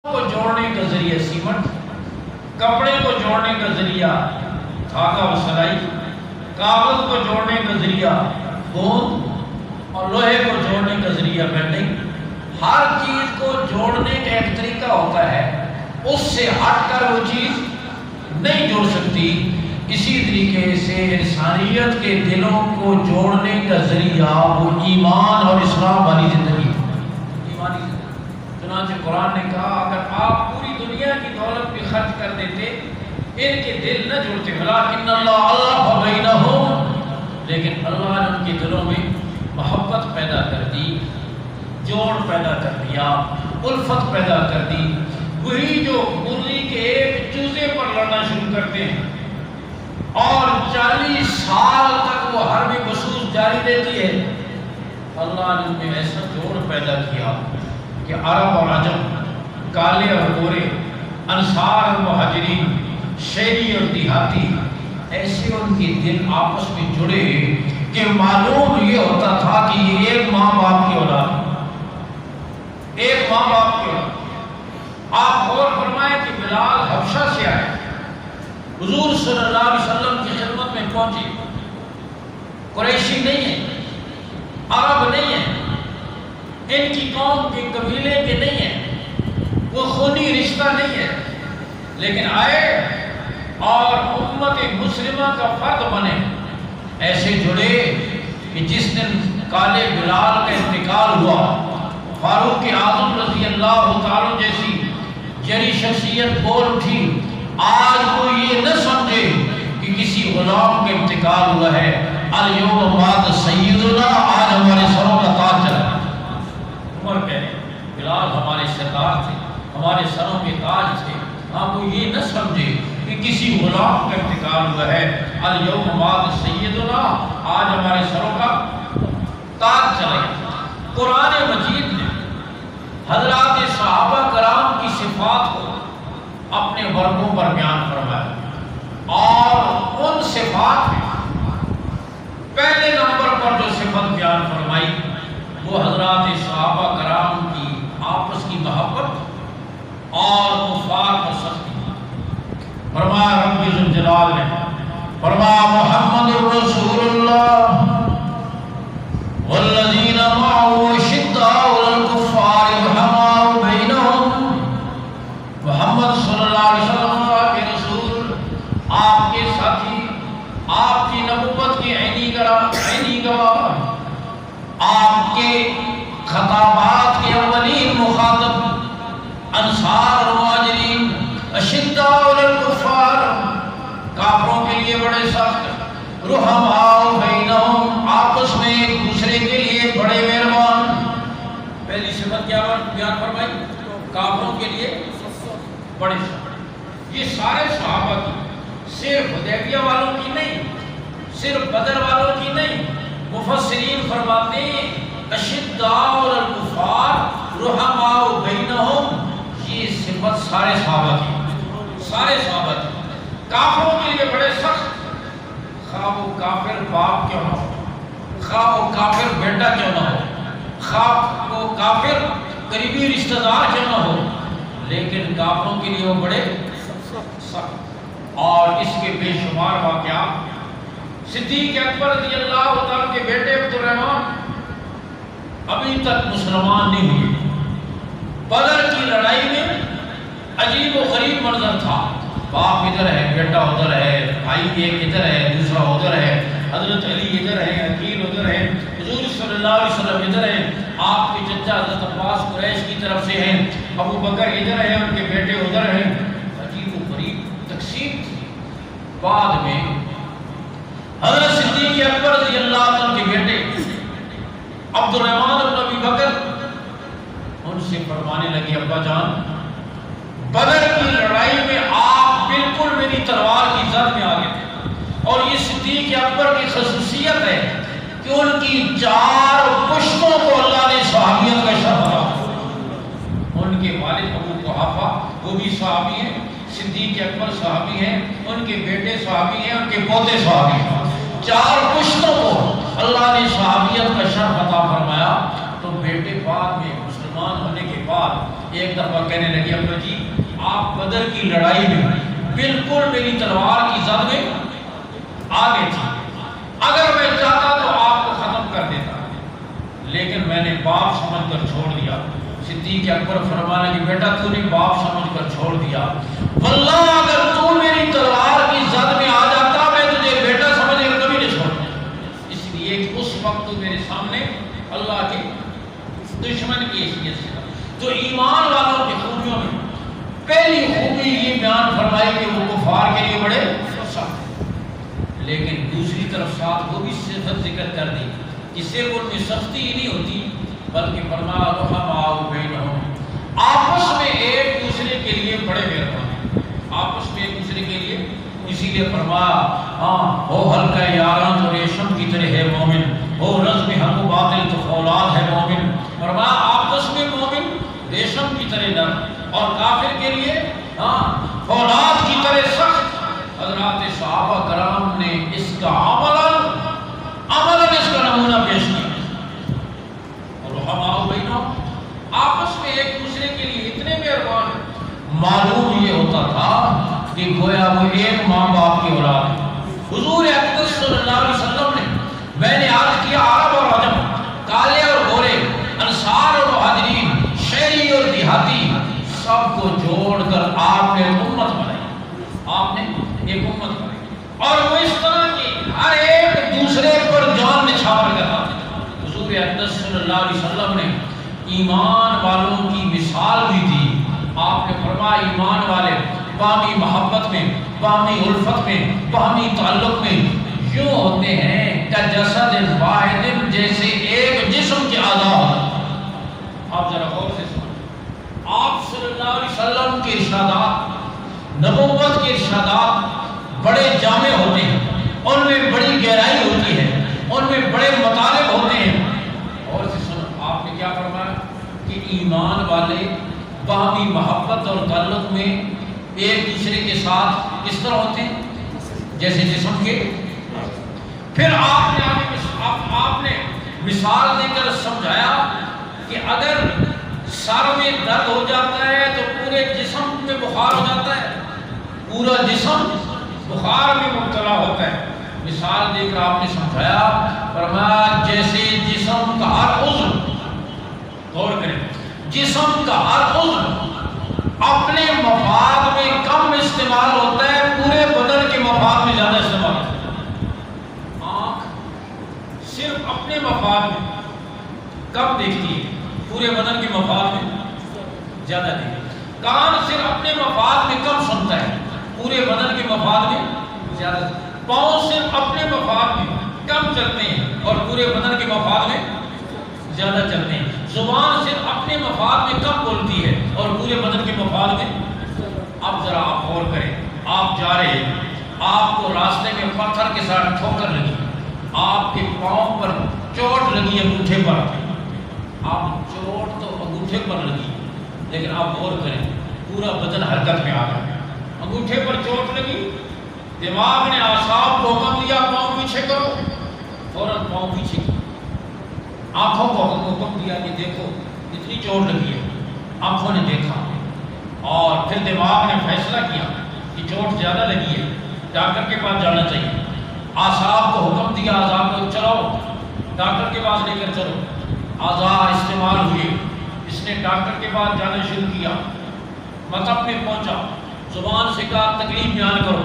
کو جوڑنے کا ذریعہ سیمنٹ، کپڑے کو جوڑنے کا ذریعہ دھاگا و سلائی، کاغذ کو جوڑنے کا ذریعہ گوند اور لوہے کو جوڑنے کا ذریعہ ویلڈنگ۔ ہر چیز کو جوڑنے کا ایک طریقہ ہوتا ہے، اس سے ہٹ کر وہ چیز نہیں جوڑ سکتی۔ اسی طریقے سے انسانیت کے دلوں کو جوڑنے کا ذریعہ وہ ایمان اور اسلام والی زندگی ہے، ایمانی زندگی۔ چنانچہ قرآن نے کہا اگر آپ پوری دنیا کی دولت بھی خرچ کر دیتے ان کے دل نہ جڑتے، ولیکن اللہ بینہم، لیکن اللہ نے ان کے دلوں میں محبت پیدا کر دی، جوڑ پیدا کر دیا، الفت پیدا کر دی۔ وہی جو مرغی کے ایک چوزے پر لڑنا شروع کرتے ہیں اور 40 سال تک وہ حرب بسوس جاری رہتی ہے، اللہ نے ان میں ایسا جوڑ پیدا کیا کہ عرب اور عجم، کالے اور گورے، انصار اور مہاجرین، شہری اور دیہاتی، ایسے ان کے دل آپس میں جڑے کہ معلوم یہ ہوتا تھا کہ یہ ایک ماں باپ کی اولاد، ایک ماں باپ کی اولاد۔ آپ غور فرمائیں کہ بلال حبشہ سے آئے، حضور صلی اللہ علیہ وسلم کی خدمت میں پہنچے، قریشی نہیں ہے، عرب نہیں ہے، ان کی قوم کے قبیلے کے نہیں ہیں، وہ خونی رشتہ نہیں ہے، لیکن آئے اور امت مسلمہ کا فرد بنے، ایسے جڑے کہ جس دن کالے بلال کا انتقال ہوا، فاروق اعظم رضی اللہ تعالیٰ جیسی جری شخصیت بول اٹھی، آج کوئی یہ نہ سمجھے کہ کسی غلام کا انتقال ہوا ہے، الیوم مات سیدنا، آج ہمارے سروں کا تاج چلا۔ عمر کہہ رہے بلال ہمارے سردار تھے، ہمارے سروں کے تاج تھے، ہاں کوئی یہ نہ سمجھے کہ کسی غلام کا انتقال ہوا ہے، الیوم مات سیدنا، آج ہمارے سروں کا تاج چلا۔ قرآن مجید نے حضرات صحابہ کرام کی صفات کو اپنے ورگوں پر بیان فرمایا، اور ان صفات میں پہلے نمبر پر جو صفت بیان فرمائی وہ حضرات صحابہ کرام کی آپس کی محبت اور کفار پر سختی۔ فرمایا رب ذوالجلال نے، فرمایا محمد رسول اللہ والذین معه اشداء علی الکفار رحماء بینہم۔ محمد صلی اللہ علیہ وسلم کے رسول، آپ کے ساتھی، آپ کی نبوت کی عینی گواہ، آپ کے خطابات کے اولین مخاطب انصار اور مہاجرین، اشداء علی الکفار، کافروں کے لیے بڑے سخت، رحماء بینہم، آپس میں ایک دوسرے کے لیے بڑے مہربان۔ پہلی صفت کیا بیان فرمائی؟ کافروں کے لیے بڑے سخت۔ یہ سارے صحابہ کی، صرف حدیبیہ والوں کی نہیں، صرف بدر والوں کی نہیں، مفسرین فرماتے ہیں اشداء علی الکفار رحماء بینہم، یہ صفت سارے صحابہ کی، سارے صحابہ کی۔ کافروں کے لیے بڑے سخت، خواہ وہ کافر باپ کیوں نہ ہو، خواہ وہ کافر بیٹا کیوں نہ ہو، خواہ وہ کافر قریبی رشتہ دار کیوں نہ ہو، لیکن کافروں کے لیے وہ بڑے سخت۔ اور اس کے بے شمار واقعات، صدیق اکبر رضی اللہ تعالیٰ کے بیٹے عبد الرحمن ابھی تک مسلمان نہیں ہوئے۔ بدر کی لڑائی میں عجیب و غریب منظر تھا، باپ ادھر ہے، بیٹا ادھر ہے، بھائی ایک ادھر ہے، دوسرا ادھر ہے، حضرت علی ادھر ہے، عقیل ادھر ہے، حضور صلی اللہ علیہ وسلم ادھر ہیں، آپ کے چچا حضرت عباس قریش کی طرف سے ہیں، ابو بکر ادھر ہیں، ان کے بیٹے ادھر ہیں۔ عجیب و غریب تقسیم تھی۔ بعد میں حضرت صدیق اکبر رضی اللہ عنہ کے بیٹے عبد الرحمن بن ابی بکر ان سے فرمانے لگے، ابا جان بدر کی لڑائی میں آپ بالکل میری تلوار کی زد میں آگے تھے، اور یہ صدیق اکبر کی خصوصیت ہے کہ ان کی 4 پشتوں کو اللہ نے صحابیت کا شرف عطا۔ ان کے والد ابو قحافہ وہ بھی صحابی ہیں، صدیق اکبر صحابی ہیں، ان کے بیٹے صحابی ہیں، ان کے پوتے صحابی ہیں۔ 4 پشتوں کو اللہ نے صحابیت کا شرف عطا فرمایا۔ تو بیٹے بعد میں مسلمان ہونے کے بعد ایک دفعہ کہنے لگی ابا جی آپ بدر کی لڑائی میں بالکل میری تلوار کی زد میں آگے تھی، اگر میں چاہتا تو آپ کو ختم کر دیتا، لیکن میں نے باپ سمجھ کر چھوڑ دیا۔ صدیق اکبر فرمانے کی بیٹا تو نے باپ سمجھ کر چھوڑ دیا، واللہ اگر تو میری تلوار کی زد میں آ جاتا میں تجھے بیٹا سمجھ کر کبھی نہیں چھوڑتا۔ اس لیے کہ اس وقت تو میرے سامنے اللہ کے دشمن کی حیثیت سے تھا۔ تو ایمان والوں کی خوبیوں میں پہلی خوبی یہ بیان فرمائی کہ وہ کفار کے لیے بڑے سخت، لیکن دوسری طرف ساتھ وہ بھی صفت ذکر کر دی جس سے ان میں سختی ہی نہیں ہوتی، بلکہ فرمایا رحماء بینہم، آپس میں ایک دوسرے کے لیے بڑے مہربان، آپس میں ایک دوسرے کے لیے، اسی لیے فرمایا ہاں وہ ہلکا یاران تو ریشم کی طرح ہے مومن، وہ رزم حق و باطل تو فولاد ہے مومن، فرمایا آپس میں مومن ریشم کی طرح نرم اور کافر کے لیے فولاد کی طرح سخت۔ حضرات صحابہ کرام نے اس کا عملاً اس کا نمونہ پیش کیا، اور رحماء بینہم آپس میں ایک دوسرے کے لیے اتنے مہربان ہیں، معلوم یہ ہوتا تھا کہ گویا وہ ایک ماں باپ کی اولاد ہے۔ حضور اکرم صلی اللہ علیہ وسلم نے، میں نے عرض کیا عرب اور عجم، کالے اور گورے، انصار اور مہاجرین، شہری اور دیہاتی، سب کو جوڑ کر آپ نے امت بنائی، آپ نے ایک امت بنائی، اور وہ اس طرح کی ہر ایک دوسرے پر جان نچھاور کرتا تھا۔ حضور اکرم صلی اللہ علیہ وسلم نے ایمان والوں کی مثال بھی دی، آپ نے فرمایا ایمان والے باہمی محبت میں، باہمی الفت میں، باہمی تعلق میں یوں ہوتے ہیں کہ جسد واحد، جیسے ایک جسم کے اعضاء ہوتے ہیں۔ آپ ذرا غور سے سنیں، آپ صلی اللہ علیہ وسلم کے ارشادات، نبوت کے ارشادات بڑے جامع ہوتے ہیں، ان میں بڑی گہرائی ہوتی ہے، ان میں بڑے مطالب ہوتے ہیں۔ اور سے سنو، آپ نے کیا فرمایا کہ ایمان والے باہمی محبت اور تعلق میں ایک دوسرے کے ساتھ اس طرح ہوتے ہیں جیسے جسم کے۔ پھر آپ نے مثال دے کر سمجھایا کہ اگر سر میں درد ہو جاتا ہے تو پورے جسم میں بخار ہو جاتا ہے، پورا جسم بخار میں مبتلا ہوتا ہے۔ مثال دے کر آپ نے سمجھایا، فرمایا جیسے جسم کا ہر عضو، غور کریں، جسم کا ہر عضو اپنے مفاد میں کم استعمال ہوتا ہے، پورے بدن کے مفاد میں زیادہ استعمال ہوتا ہے۔ آنکھ صرف اپنے مفاد میں کم دیکھتی ہے، پورے بدن کے مفاد میں زیادہ دیکھتی ہے۔ کان صرف اپنے مفاد میں کم سنتا ہے، پورے بدن کے مفاد میں زیادہ۔ پاؤں صرف اپنے مفاد میں کم چلتے ہیں اور پورے بدن کے مفاد میں زیادہ چلتے ہیں۔ زبان صرف اپنے مفاد میں کم بولتی ہے اور پورے بدن کے مفاد میں۔ اب ذرا آپ غور کریں، آپ جا رہے ہیں، آپ کو راستے میں پتھر کے ساتھ ٹھوکر لگی، آپ کے پاؤں پر چوٹ لگی انگوٹھے پر، آپ چوٹ تو انگوٹھے پر لگی، لیکن آپ غور کریں پورا بدن حرکت میں آ گیا۔ انگوٹھے پر چوٹ لگی، دماغ نے اعصاب کو حکم دیا پاؤں پیچھے کرو، فوراً پاؤں پیچھے کی، آنکھوں کو حکم دیا کہ دیکھو اتنی چوٹ لگی ہے، آنکھوں نے دیکھا، اور پھر دماغ نے فیصلہ کیا کہ چوٹ زیادہ لگی ہے، ڈاکٹر کے پاس جانا چاہیے، اعصاب کو حکم دیا اعضاء کو چلاؤ، ڈاکٹر کے پاس لے کر چلو، اعضاء استعمال ہوئے، اس نے ڈاکٹر کے پاس جانا شروع کیا، مطب میں پہنچا، زبان سے کہا تکلیف بیان کرو،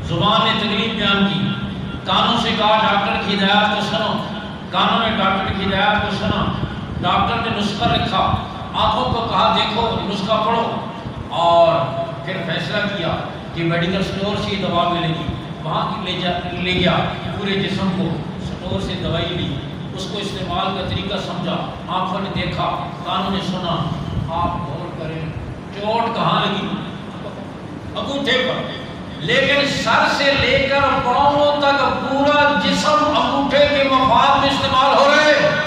زبان نے تکلیف بیان کی، کانوں سے کہا ڈاکٹر کی ہدایات کو سنو، کانوں نے ڈاکٹر کی ہدایات کو سنا، ڈاکٹر نے نسخہ لکھا، آنکھوں کو کہا دیکھو نسخہ پڑھو، اور پھر فیصلہ کیا کہ میڈیکل سٹور سے دوا ملے گی، وہاں لے گیا، پورے جسم کو سٹور سے دوائی لی، اس کو استعمال کا طریقہ سمجھا، آنکھوں نے دیکھا، کانوں نے سنا۔ آپ غور کریں چوٹ کہاں لگی؟ انگوٹھے پر، لیکن سر سے لے کر پاؤں تک پورا جسم انگوٹھے کے مفاد میں استعمال ہو رہا ہے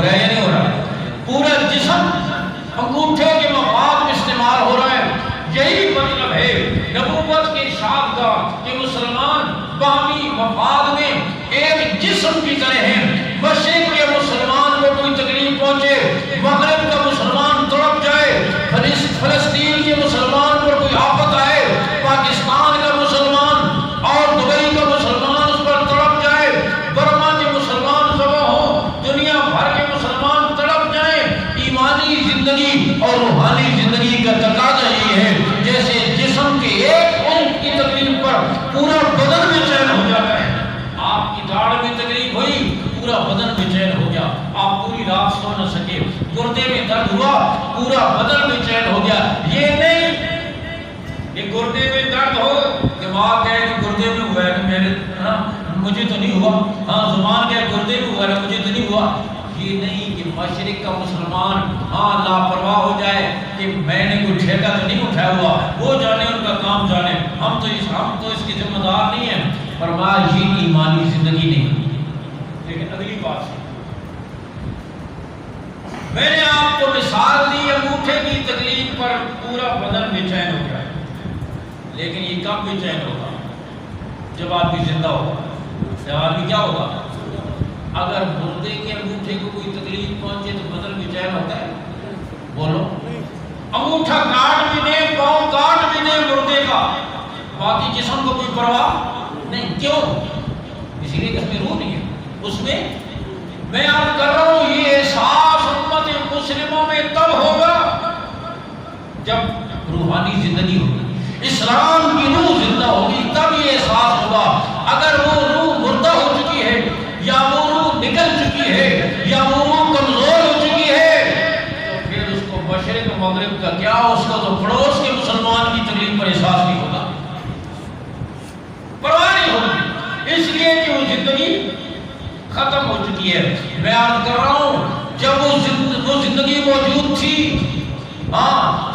یا نہیں ہو رہا ہے؟ پورا جسم انگوٹھے کے مفاد میں استعمال ہو رہا ہے۔ یہی مطلب ہے نبوت کے ارشاد کا کہ مسلمان باہمی مفاد میں ایک جسم کی طرح ہیں۔ مشرق کے مسلمان کو کوئی تکلیف پہنچے، مغرب کا مسلمان تڑپ جائے، کے مسلمان پر کوئی آفت آئے، پاکستان کا مسلمان اور دبئی کا مسلمان اس پر تڑپ جائے، برما کے مسلمان ذبح ہوں، دنیا بھر کے مسلمان تڑپ جائیں، ایمانی زندگی اور روحانی زندگی کا تقاضا یہ ہے جیسے جسم کے ایک عضو کی تکلیف پر پورا بدن بے چین ہو جاتا ہے۔ آپ کی داڑھ میں تکلیف ہوئی، پورا بدن بے چین ہو گیا، آپ پوری رات سو نہ سکے، گردے میں درد ہوا، پورا بدن بے چین ہو گیا۔ یہ نہیں کہ گردے میں درد ہو، دماغ کہے کہ گردے میں ہوا ہے کہ میرے مجھے تو نہیں ہوا، ہاں زبان کہے گردے میں ہوا ہے مجھے تو نہیں ہوا۔ یہ نہیں کہ مشرق کا مسلمان لاپرواہ ہو جائے کہ میں نے کوئی ٹھیکہ تو نہیں اٹھایا ہوا، وہ جانے ان کا کام جانے، ہم تو اس کی ذمہ دار نہیں ہیں۔ فرمایا یہ ایمانی زندگی نہیں۔ لیکن اگلی بات ہے، میں نے آپ کو مثال دی انگوٹھے کی تکلیف پر پورا بدن بے چین ہو گیا، لیکن یہ کب بے چین ہوگا؟ جب آدمی زندہ ہوگا۔ جب آدمی کیا ہوگا؟ اگر مردے کے انگوٹھے کو کوئی تکلیف پہنچے تو بدن بے چین ہوتا ہے؟ بولو، انگوٹھا کاٹ بھی دے، پاؤں کاٹ بھی دے مردے کا، باقی جسم کو کوئی پرواہ نہیں۔ کیوں؟ اسی لیے کہ اس میں روح نہیں ہے۔ اس میں عرض کر رہا ہوں یہ احساس امت مسلموں میں تب ہوگا جب روحانی زندگی ہوگی، اسلام کی روح زندہ ہوگی، تب یہ احساس ہوگا۔ اگر وہ روح مردہ ہو چکی ہے یا وہ روح نکل چکی ہے یا وہ روح کمزور ہو چکی ہے تو پھر اس کو مشرق و مغرب کا کیا، اس کو تو پڑوس کے مسلمان کی تکلیف پر احساس نہیں ہوگا، پرواہ نہیں ہوگی، اس لیے کہ وہ زندگی ختم ہو چکی ہے۔ میں عرض کر رہا ہوں جب وہ زندگی موجود تھی،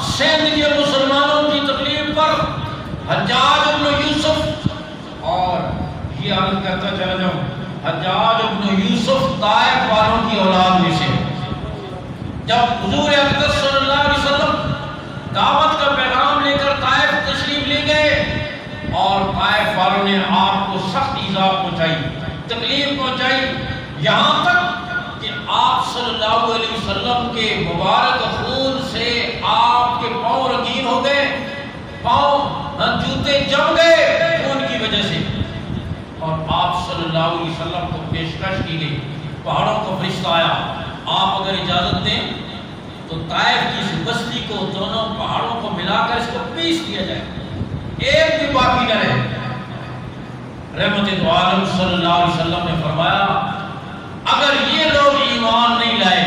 سندھ کے مسلمانوں کی تکلیف پر حجاج ابن یوسف، اور یہ عرض کرتا چلا جاؤں، حجاج ابن یوسف طائف والوں کی اولاد میں سے، جب حضور اقدس صلی اللہ علیہ وسلم دعوت کا پیغام لے کر طائف تشریف لے گئے اور طائف والوں نے آپ کو سخت ایذا پہنچائی، تکلیف پہنچائی، یہاں تک کہ آپ صلی اللہ علیہ وسلم کے مبارک خون سے آپ کے پاؤں رنگین ہو گئے، پاؤں جوتے جم گئے خون کی وجہ سے، اور آپ صلی اللہ علیہ وسلم کو پیشکش کی گئی، پہاڑوں کو فرشتہ آیا، آپ اگر اجازت دیں تو طائف کی اس بستی کو، دونوں پہاڑوں کو ملا کر اس کو پیس دیا جائے، ایک بھی باقی نہ رہے۔ رحمت دو عالم صلی اللہ علیہ وسلم نے فرمایا اگر یہ لوگ ایمان نہیں لائے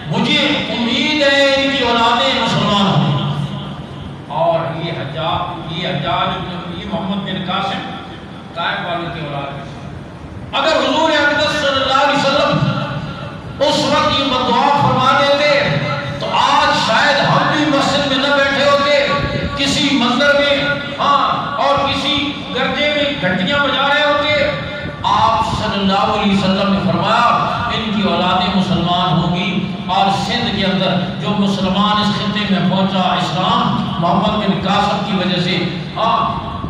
مجھے امید ہے ان کی اولادیں مسلمان ہوں۔ اور یہ حجاج محمد بن قاسم طائف والوں کی اولاد ہے۔ اگر حضور اقدس صلی اللہ علیہ وسلم اس وقت یہ بدعا فرما دیتے تو آج شاید ہم بھی مسجد میں نہ بیٹھے ہوتے، کسی منظر میں اور کسی گرجے میں گھنٹیاں بجا رہے ہوتے۔ آپ صلی اللہ علیہ وسلم نے فرمایا ان کی اولادیں مسلمان ہوں گی، اور سندھ کے اندر جو مسلمان اس خطے میں پہنچا اسلام محمد بن قاسم کی وجہ سے،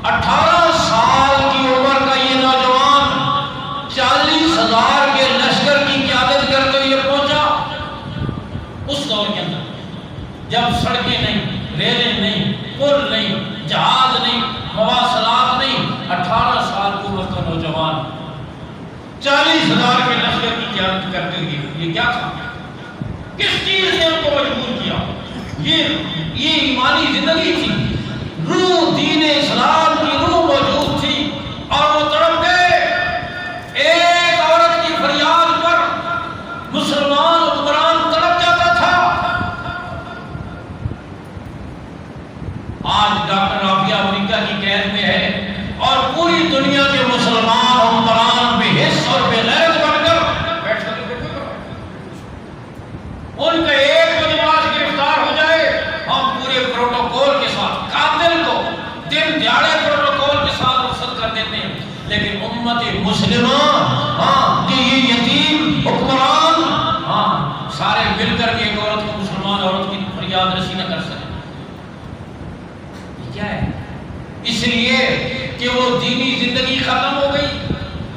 18 سال کی عمر کا یہ نوجوان 40,000 کے لشکر کی قیادت کرتے ہوئے پہنچا۔ اس دور کے اندر جب سڑکیں نہیں، ریلیں نہیں، پل نہیں، جہاز نہیں، مواصلات نہیں، 18 سال کی عمر کا نوجوان 40,000 کے لشکر کی قیادت کرتے ہوئے، یہ کیا تھا؟ کس چیز نے ان کو مجبور کیا؟ یہ ایمانی زندگی تھی، روح دین اسلام کی روح موجود تھی، اور وہ تڑپ گئے۔ ایک عورت کی فریاد پر مسلمان حکمران تڑپ جاتا تھا۔ آج ڈاکٹر رافیہ امریکہ کی قید میں ہے اور پوری دنیا کے مسلمان حکمران بے حس اور بے غیرت بن کر بیٹھ کر ان کا ایک بدماش گرفتار ہو جائے، ہم پورے پروٹوکول کے ساتھ قاتل کو دن دیہڑے پروٹوکول کے ساتھ رخصت کر دیتے ہیں، لیکن امت مسلمہ کہ یہ یتیم حکمران سارے مل کر کے ایک عورت کو، مسلمان عورت کی فریاد رسی نہ کر سکے۔ یہ کیا ہے؟ اس لیے کہ وہ دینی زندگی ختم ہو گئی،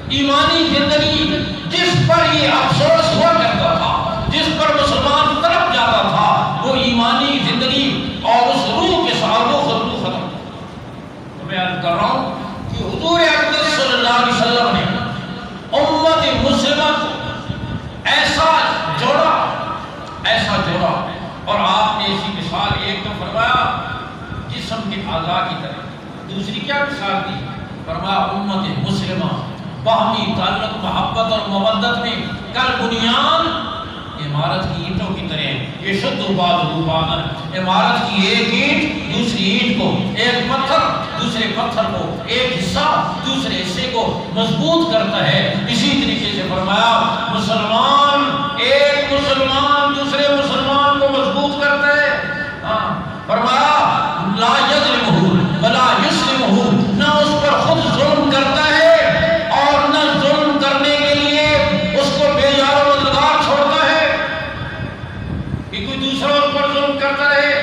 ایمانی زندگی جس پر یہ افسوس ہوا کرتا تھا، جس پر مسلمان تڑپ جاتا تھا، وہ ایمانی زندگی اور اس روح کے ایک تو فرمایا جسم کے اعضاء کی طرح، دوسری کیا مثال دی؟ فرمایا امت مسلمہ باہمی تعلق محبت اور مودت میں کل بنیان عمارت کی اینٹوں کی طرح، یہ شد بعضہ بعضا، عمارت کی ایک اینٹ دوسری اینٹ کو، ایک پتھر دوسرے پتھر کو، ایک حصہ دوسرے حصے کو مضبوط کرتا ہے۔ اسی طریقے سے فرمایا مسلمان، ایک مسلمان دوسرے مسلمان کو مضبوط کرتا ہے۔ فرمایا لا یظلمہ ولا یسلمہ، نہ اس پر خود ظلم کرتا ہے اور نہ ظلم کرنے کے لیے اس کو بے یار و مددگار چھوڑتا ہے کہ کوئی دوسرا اس پر ظلم کرتا رہے،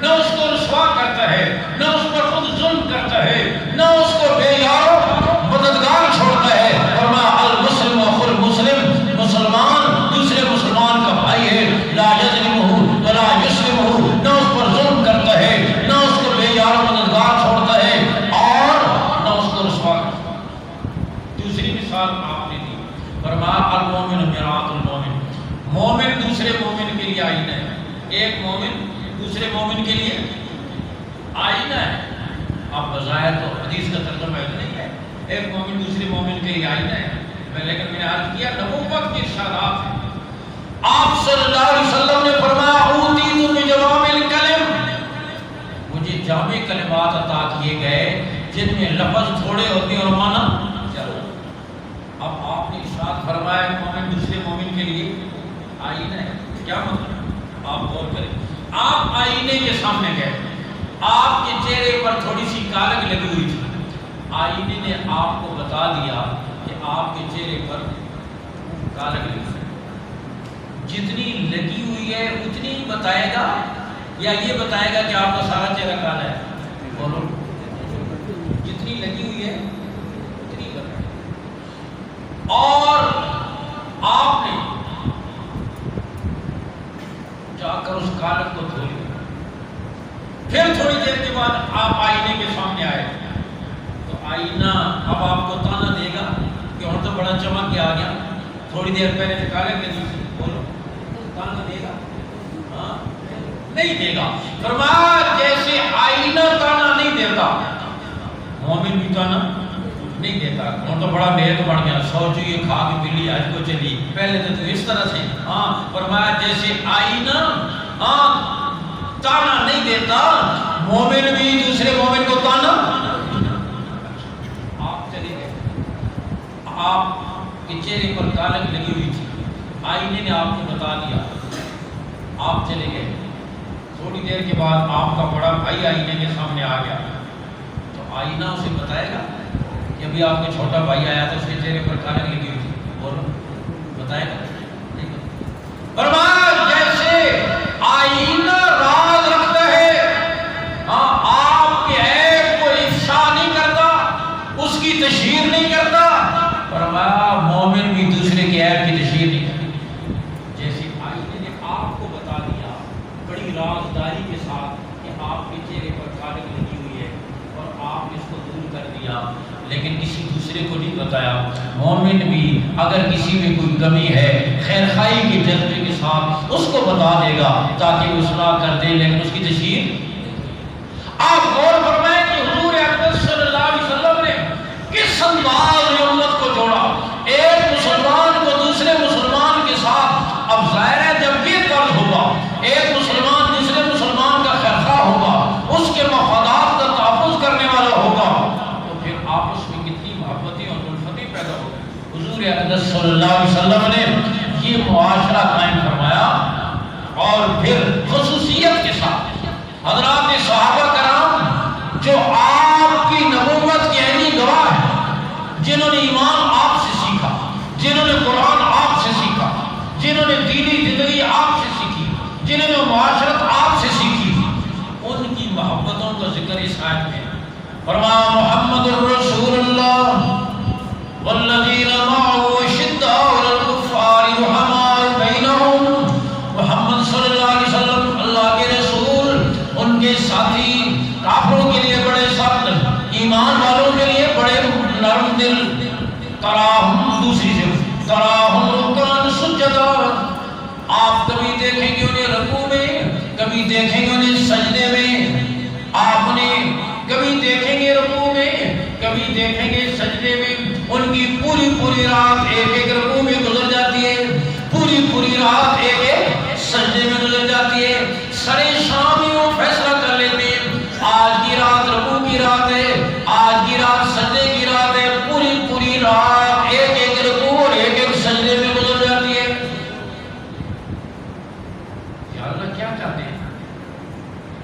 نہ اس کو رسوا کرتا ہے، نہ اس پر خود ظلم کرتا ہے، نہ اس کو بے یار و مددگار چھوڑتا ہے۔ فرمایا المسلم اخو المسلم، مسلمان دوسرے مسلمان کا بھائی ہے، لا یظلمہ ولا یسلمہ، نہ اس پر ظلم کرتا ہے، نہ اس کو بے یار و مددگار چھوڑتا ہے اور نہ اس کو رسوا کرتا ہے۔ دوسری مثال آپ نے دی، فرمایا المومن مرآۃ المومن، مومن دوسرے مومن کے لیے آئینہ ہے۔ ایک مومن دوسرے مومن کے لیے آئینہ ہے۔ اب بظاہر تو حدیث کا ترجمہ ہے نہیں ہے، ایک مومن دوسرے مومن کے لیے آئینہ ہے، لیکن میں نے عرض کیا نبوت کے ارشادات ہیں۔ آپ صلی اللہ علیہ وسلم نے فرمایا اوتیت بجوامع الکلم، مجھے جامع کلمات عطا کیے گئے جن میں لفظ تھوڑے ہوتے ہیں اور معنی چلو۔ اب آپ نے ارشاد فرمایا مومن دوسرے مومن کے لیے آئینہ ہے، کیا مطلب؟ آپ غور کریں، آپ آئینے کے سامنے گئے، آپ کے چہرے پر تھوڑی سی کالک لگی ہوئی تھی، آئینے نے آپ کو بتا دیا کہ آپ کے چہرے پر کالک لگی ہوئی، جتنی لگی ہوئی ہے اتنی ہی بتائے گا یا یہ بتائے گا کہ آپ کا سارا چہرہ کالا ہے؟ بولو، جتنی لگی ہوئی ہے اتنی بتائے گا۔ اور آپ نے جا کر اس کالک کو دھو لیا، پھر تھوڑی دیر کے بعد آپ آئینے کے سامنے آئے تو آئینہ اب آپ کو تانا دے گا کہ اور تو بڑا چمک کے آ گیا، تھوڑی دیر پہلے تو کالک لگی تھی، بولو تانا دے گا؟ ہاں نہیں دے گا۔ فرمایا جیسے آئینہ تانا نہیں دیتا، مومن بھی تانا نہیں دیتا۔ اور تو بڑا نیک بن گیا، سوچو یہ کھا کے بلی آج کو چلی، پہلے تو اس طرح سے۔ ہاں فرمایا جیسے آئینہ تانا نہیں دیتا، مومن بھی دوسرے مومن کو تانا۔ آپ چلے گئے، آپ کے چہرے پر کالک لگی ہوئی تھی، آئینے نے آپ کو بتا دیا، آپ چلے گئے، تھوڑی دیر کے بعد آپ کا بڑا بھائی آئینے کے سامنے آ گیا تو آئینہ اسے بتائے گا کہ ابھی آپ کا چھوٹا بھائی آیا تو اس کے چہرے پر کالک لگی ہوئی تھی، بولو بتائے گا؟ نہیں بتائے۔ فرمایا جیسے آئینہ راز رکھتا ہے، آپ کے عیب کو افشا نہیں کرتا، اس کی تشہیر نہیں کرتا، فرمایا مومن بھی دوسرے کے عیب کی تشہیر نہیں کرتا۔ جیسے آئینے نے آپ کو بتا دیا بڑی رازداری کے ساتھ کہ آپ کے چہرے پر کالک لگی ہوئی ہے اور آپ نے اس کو دور کر دیا، لیکن کسی دوسرے کو نہیں بتایا، مومن بھی اگر کسی میں کوئی کمی ہے خیر خواہی کے جذبے کے ساتھ اس کو بتا دے گا تاکہ وہ اصلاح کر دے، لیکن اس کی تشہیر۔ آپ غور فرمائیں کہ حضور اقدس صلی اللہ علیہ وسلم نے کس انداز میں امت کو جوڑا، ایک مسلمان کو دوسرے مسلمان کے ساتھ۔ اب ظاہر ہے جب یہ طرز ہوگا، ایک مسلمان دوسرے مسلمان کا خیرخواہ ہوگا، اس کے مفادات کا تحفظ کرنے والا ہوگا، تو پھر آپس میں کتنی محبتیں اور الفتیں پیدا ہوگی۔ حضور اقدس صلی اللہ علیہ وسلم نے یہ معاشرہ قائم فرمایا اور پھر خصوصیت کے ساتھ حضرات صحابہ کرام جو آپ کی نبوت کے عینی گواہ ہیں، جنہوں نے ایمان آپ سے سیکھا، جنہوں نے قرآن آپ سے سیکھا، جنہوں نے دینی زندگی آپ سے سیکھی، جنہوں نے معاشرت آپ سے سیکھی، ان کی محبتوں کا ذکر اس آیت میں۔ فرمایا محمد الرسول اللہ والذین معه اشداء علی الکفار رحماء بینہم، محمد صلی اللہ علیہ وسلم اللہ کے رسول، ان کے ساتھی کافروں کے لیے بڑے سخت، ایمان والوں کے لیے بڑے نرم دل، تراہم دوسری سے تراہم رکعا سجدا، آپ کبھی دیکھیں گے انہیں رکوع میں، کبھی کبھی دیکھیں گے انہیں سجدے میں، آپ نے کبھی دیکھیں گے رکوع میں، کبھی دیکھیں گے سجدے میں، ان کی پوری پوری رات ایک ایک رکوع میں گزر جاتی ہے، پوری پوری رات ایک ایک سجدے میں گزر جاتی ہے۔ سرے شام ہی وہ فیصلہ کر لیتے ہیں آج کی رات رکوع کی رات ہے، آج کی رات سجدے کی رات ہے، پوری پوری رات ایک ایک رکوع اور ایک ایک سجدے میں گزر جاتی ہے۔ یا اللہ کیا چاہتے ہیں؟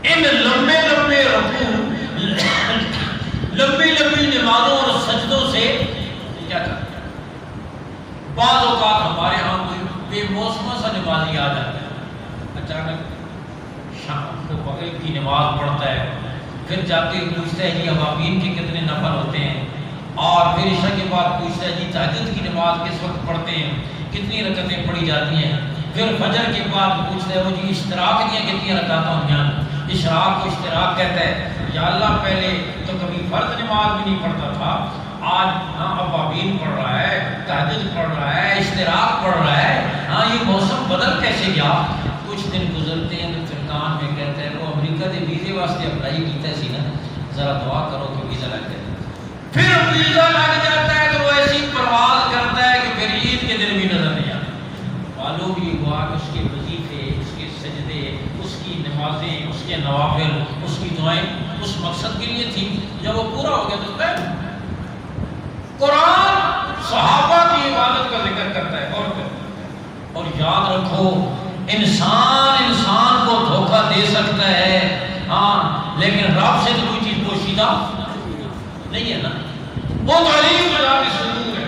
ان لمبے لمبے رکوع، لمبی لمبی نمازوں اور سجدوں سے کیا چاہتے ہیں؟ بعض اوقات ہمارے ہاں کوئی بے موسمہ سا نمازی آ جاتا ہے، اچانک شام کو بغیر کی نماز پڑھتا ہے، پھر جاتے ہی پوچھتا ہے جی اوابین کے کتنے نفل ہوتے ہیں، اور پھر عشاء کے بعد پوچھتا ہے جی تہجد کی نماز کس وقت پڑھتے ہیں، کتنی رکعتیں پڑھی جاتی ہیں، پھر فجر کے بعد پوچھتا ہے وہ جی اشتراک دیا کتنی رکعتیں ہوتی ہیں، اشراق کو اشتراک کہتا ہے۔ یا اللہ پہلے تو کبھی فرض نماز بھی نہیں پڑھتا تھا، آج ہاں اوابین پڑھ رہا ہے، تہجد پڑھ رہا ہے، اشتراک پڑھ رہا ہے، ہاں یہ موسم بدل کیسے گیا؟ کچھ دن گزرتے ہیں تو پھر کان میں کہتا ہے وہ امریکہ کے ویزے واسطے اپلائی کیتا سی نا، ذرا دعا کرو کہ ویزا لگ جائے۔ پھر ویزا لگ جاتا ہے تو وہ ایسی پرواز کرتا ہے کہ پھر عید کے دن بھی نظر نہیں آتا۔ معلوم یہ ہوا کہ اس کے وظیفے، اس کے سجدے، اس کی نمازیں، اس کے نوافل، اس کی دعائیں اس مقصد کے لیے تھی، جب وہ پورا ہو گیا تو قرآن صحابہ کی عبادت کا ذکر کرتا ہے اور یاد رکھو انسان کو دھوکہ دے سکتا ہے ہاں، لیکن رب سے تو کوئی چیز پوشیدہ نہیں ہے نا، وہ تعلیم بذات صدور ہے۔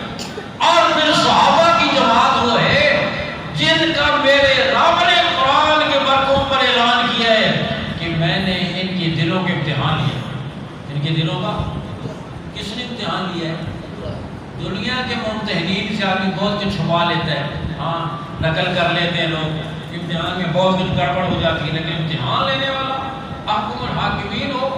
اور پھر صحابہ کی جماعت وہ ہے جن کا میرے رب نے قرآن کے برکوں پر اعلان کیا ہے کہ میں نے ان کے دلوں کے امتحان لیا۔ ان کے دلوں کا کس نے امتحان لیا ہے؟ دنیا کے ممتحنین سے آدمی بہت کچھ چھپا لیتا ہے، ہاں نقل کر لیتے ہیں لوگ، امتحان میں بہت کچھ گڑبڑ ہو جاتی ہے، لیکن امتحان لینے والا احکم الحاکمین ہو،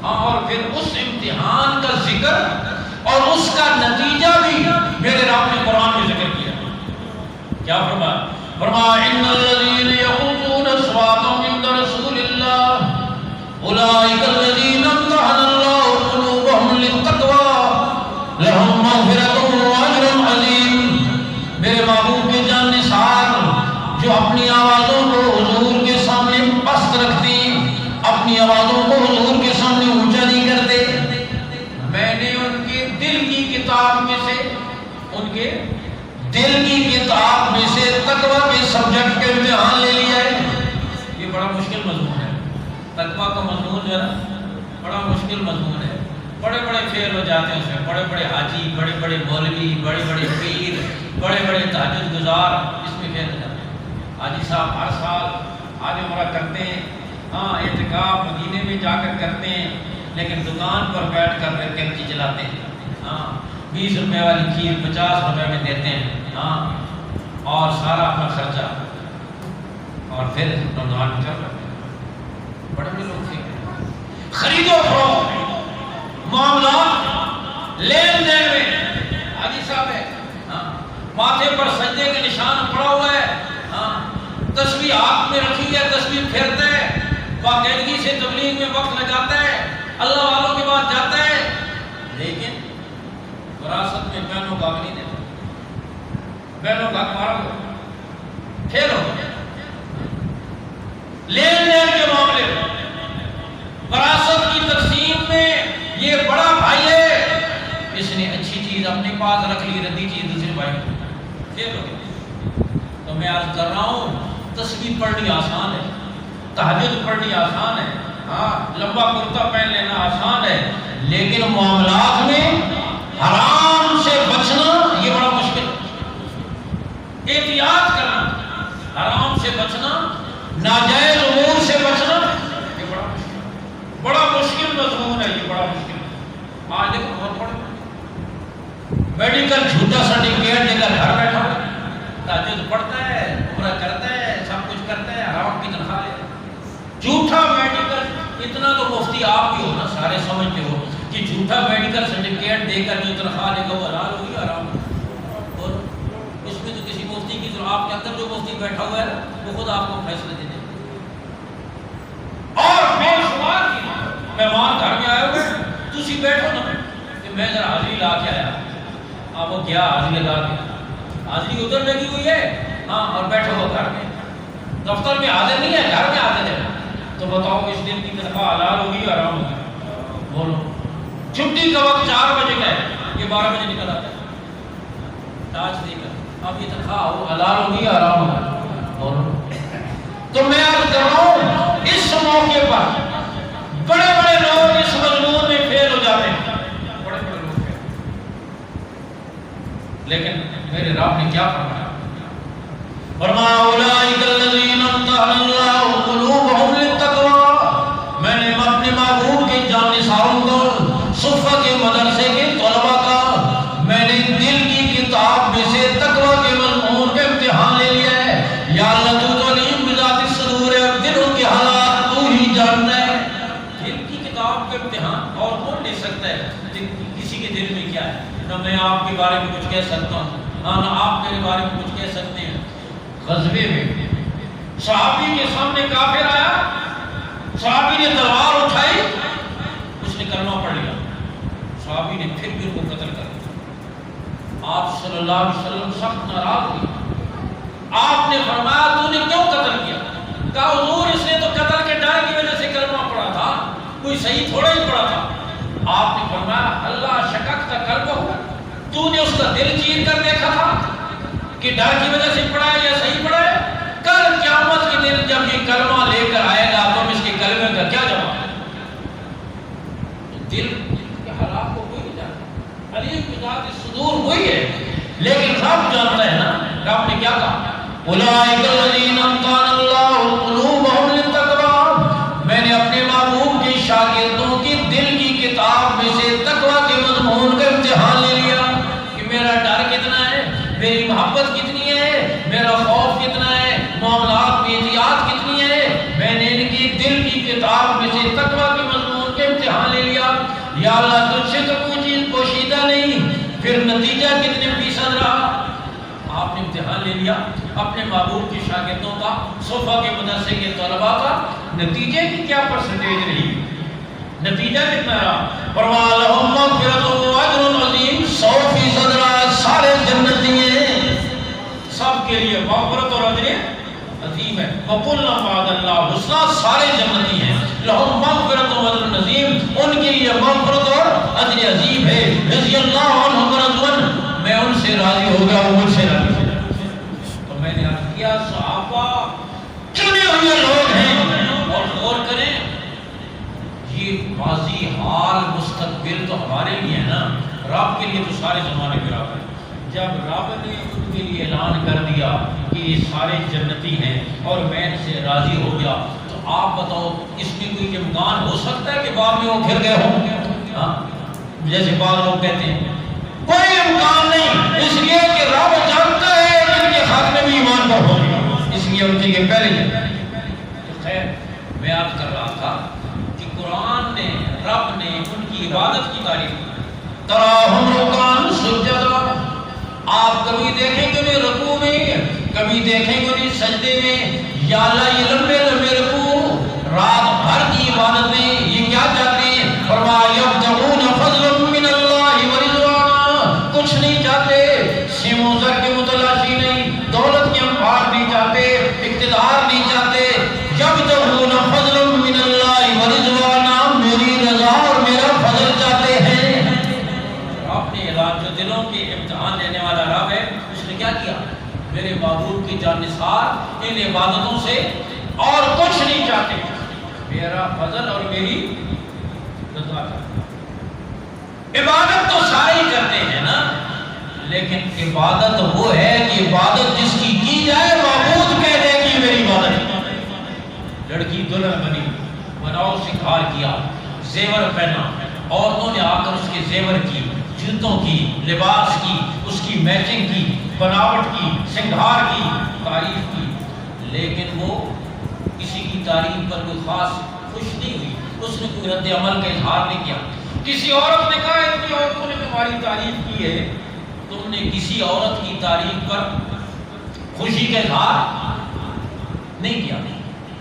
ہاں اور پھر اس امتحان کا ذکر اور اس کا نتیجہ بھی میرے رب نے قرآن میں ذکر کیا۔ کیا فرمایا؟ فرمایا ان الذین یغضون اصواتهم عند رسول اللہ اولئک الذین امتحن اللہ قلوبهم للتقوی لہم مغفرۃ واجر عظیم۔ میرے محبوب کے جان نثار جو اپنی آوازوں کو حضور کے سامنے پست رکھتے ہیں، اپنی آوازوں کو حضور کے سامنے اونچا نہیں کرتے، میں نے ان کے دل کی کتاب میں سے، ان کے دل کی کتاب میں سے تقوی کے سبجیکٹ کے امتحان لے لیا ہے۔ یہ بڑا مشکل مضمون ہے، تقوی کا مضمون جو ہے بڑا مشکل مضمون ہے، بڑے بڑے فیل ہو جاتے ہیں اس میں، بڑے بڑے حاجی، بڑے بڑے مولوی، بڑے بڑے پیر، بڑے بڑے تہجد گزار اس میں فیل ہو جاتے ہیں۔ حاجی صاحب ہر سال حج عمرہ کرتے ہیں، ہاں اعتکاف مدینے میں جا کر کرتے ہیں، لیکن دکان پر بیٹھ کر کینچی چلاتے ہیں، ہاں 20 روپے والی کھیر 50 روپے میں دیتے ہیں، ہاں اور سارا اپنا خرچہ، اور پھر رمضان میں چل رہے ہیں۔ بڑے بڑے لوگ تھے، خرید و فروخت، معاملات، لین دین میں حاجی صاحب ہے، ہاں ماتھے پر سجدے کے نشان پڑا ہوا ہے، ہاں تسبیح ہاتھ میں رکھی ہے، تسبیح پھیرتا ہے، باقاعدگی سے تبلیغ میں وقت لگاتا ہے، اللہ والوں کے بعد جاتا ہے، لیکن وراثت میں بہنوں کا نہیں دیتا، بہنوں کا مارا ہو پھر ہو لین دین کے معاملے میں، وراثت کی تقسیم میں یہ بڑا بھائی ہے، اس نے اچھی چیز اپنے پاس رکھ لی، ردی چیز دوسرے بھائی کو، پھر ہو گیا۔ تو میں عرض کر رہا ہوں تسبیح پڑھنی آسان ہے، تہجد پڑھنی آسان ہے، ہاں لمبا کرتا پہن لینا آسان ہے، لیکن معاملات میں حرام سے بچنا یہ بڑا مشکل ہے۔ احتیاط کرنا، حرام سے بچنا، ناجائز امور سے بچنا یہ بڑا مشکل مضمون ہے، یہ بڑا مشکل ہے۔ آج دیکھو بہت بڑے میڈیکل جھوٹا سرٹیفکیٹ لے کر گھر بیٹھا ہوا، تہجد پڑھتا ہے، عمرہ کرتا ہے، سب کچھ کرتا ہے، حرام کی تنخواہ لے جھوٹا میڈیکل۔ اتنا تو مفتی آپ بھی ہو نا، سارے سمجھتے ہو کہ جھوٹا میڈیکل سرٹیفکیٹ دے کر جو تنخواہ لے گا وہ حلال ہوگی حرام ہوگی، اور اس میں تو کسی مفتی کی، تو آپ کے اندر جو مفتی بیٹھا ہوا ہے وہ خود آپ کو فیصلہ دے دے۔ کہ میں ذرا حاضری لا کے آیا. اب وہ کیا حاضری لگا کے, حاضری ادھر لگی ہوئی ہے, ہاں, اور بیٹھو ہو گھر میں, دفتر میں حاضر نہیں ہے, گھر میں حاضر ہے. تو بتاؤ اس دن کی تنخواہ حلال ہوگی یا حرام ہوگی؟ بولو. چھٹی کا وقت 4 بجے کا ہے, یہ 12 بجے نکل آتا ہے تاج دے کر. اب یہ تنخواہ حلال ہوگی یا حرام ہوگی؟ بولو. تو میں عرض کر رہا ہوں اس موقع پر بڑے بڑے لوگ اس مضمون میں فیل ہو جاتے ہیں, بڑے بڑے لوگ فیل. لیکن میرے رب نے کیا فرمایا؟ فرمایا اولئک الذین امتحن اللہ قلوبہم للتقوی. میں نے اپنے محبوب کے جانثاروں کو, صفہ کے مدرسے کے طلباء کا, میں نے دل کی کتاب میں سے تقوی کے مضمون کا امتحان لے لیا ہے. یا اللہ تو علیم بذات الصدور ہے, دلوں کے حالات تو ہی جانتا ہے. دل کی کتاب کا امتحان اور کون لے سکتا ہے؟ کسی کے دل میں کیا ہے؟ نہ میں آپ کے بارے میں کچھ کہہ سکتا ہوں, نہ آپ میرے بارے میں کچھ کہہ سکتے ہیں. غزوے میں صحابی کے سامنے کافر آیا, صحابی نے تلوار اٹھائی, اس نے کلمہ پڑھ لیا, صحابی نے پھر بھی ان کو قتل کر دیا. آپ صلی اللہ علیہ وسلم سخت ناراض ہوئے. آپ نے فرمایا تو نے کیوں قتل کیا؟ کہا حضور اس نے تو قتل کے ڈر کی وجہ سے کلمہ پڑھا تھا, کوئی صحیح تھوڑا ہی پڑھا تھا. آپ نے فرمایا اللہ شکک کا قلب ہوا, تو نے اس کا دل چیر کر دیکھا تھا کہ ڈر کی وجہ سے پڑھا ہے یا صحیح پڑھا ہے؟ کل قیامت کے دن جب یہ کلمہ لے کر آئے گا تو اس کے کلمے کا کیا جواب ہے؟ دل کے حالات کو کوئی نہیں جانتا, علیم بذات الصدور وہی ہے, لیکن رب جانتا ہے نا. رب نے کیا کہا؟ اولئک الذین امتحن اللہ قلوبہم للتقوی. میں نے اپنے محبوب کے شاگردوں کی دل کی کتاب میں سے تقوی کے مضمون کا امتحان لے لیا کہ میرا ڈر کتنا ہے, میری محبت کتنی ہے, میرا خوف کتنا ہے, معاملات میں احتیاط کتنی ہے. میں نے ان کی دل کی کتاب میں سے تقوی کے مضمون کے امتحان لے لیا. یا اللہ تجھ سے تو کوئی چیز پوشیدہ نہیں, پھر نتیجہ کتنے فیصد رہا؟ آپ نے امتحان لے لیا اپنے محبوب کے شاگردوں کا, صفہ کے مدرسے کے طلباء کا, نتیجے کی کیا پرسنٹیج رہی, نتیجہ کتنا رہا؟ فرمایا لہم مغفرۃ و اجر عظیم. 100% رہا, سارے جنتی ہیں, سب کے لیے مغفرت اور اجر عظیم ہے. وَقُلْنَا وَعَدَ اللَّهُ الْحُسْنَىٰ, سارے جنتی ہیں. لہم مغفرۃ و اجر عظیم, ان کے لیے مغفرت اور اجر عظیم ہے. رضی اللہ عنہم ورضوان, میں ان سے راضی ہو گیا, وہ مجھ سے راضی ہو گیا. تو میں نے عرض کیا صحابہ چنے ہوئے لوگ ہیں, اور غور کریں یہ ماضی حال مستقبل تو ہمارے لیے ہے نا, رب کے لیے تو سارے زمانے برابر ہیں. جب رب نے ان کے لیے اعلان کر دیا کہ یہ سارے جنتی ہیں اور میں ان سے راضی ہو گیا, تو آپ بتاؤ اس میں کوئی امکان ہو سکتا ہے کہ بعد میں وہ پھر گئے ہوں؟ ہاں, جیسے بعض لوگ کہتے ہیں کوئی امکان نہیں, اس لیے کہ رب جانتا ہے ان کے حق میں بھی ایمان پر ہو, اس لیے ان کے پہلے جاتا ہے. تو خیر میں عرض کر رہا تھا کہ قرآن نے, رب نے ان کی عبادت کی تعریف کی. تراہم رکعاً سجدا, آپ کبھی دیکھیں گے انہیں رکوع میں, کبھی دیکھیں گے انہیں سجدے میں. یا اللہ یہ لمبے لمبے رکوع, رات بھر کی عبادت میں یہ کیا چاہتے ہیں؟ فرمایا یبتغون فضلا من اللہ ورضوانا, کچھ نہیں چاہتے, سیم و زر کے متلاشی نہیں, دولت کے امپار نہیں چاہتے, اقتدار نہیں چاہتے. یبتغون فضلا من اللہ ورضوانا, میری رضا اور میرا فضل چاہتے ہیں. آپ نے اعلان, جو دلوں کے امتحان لینے والا رب ہے, اس نے کیا کیا؟ میرے محبوب کی جانثار ان عبادتوں سے اور کچھ نہیں چاہتے, میرا فضل اور میری رضا چاہتے. عبادت تو سارے ہی کرتے ہیں نا, لیکن عبادت وہ ہے کہ عبادت جس کی جائے معبود کہہ دے کہ میری عبادت. لڑکی دلہن بنی, بناؤ سنگھار کیا, زیور پہنا, عورتوں نے آ کر اس کے زیور کی, جوتوں کی, لباس کی, اس کی میچنگ کی, بناوٹ کی, سنگھار کی, تعریف کی, لیکن وہ کسی کی تعریف پر کوئی خاص خوش نہیں ہوئی, اس نے کوئی رد عمل کا اظہار نہیں کیا. کسی عورت نے کہا اتنی عورتوں نے تمہاری تعریف کی ہے, تم نے کسی عورت کی تعریف پر خوشی کا اظہار نہیں کیا.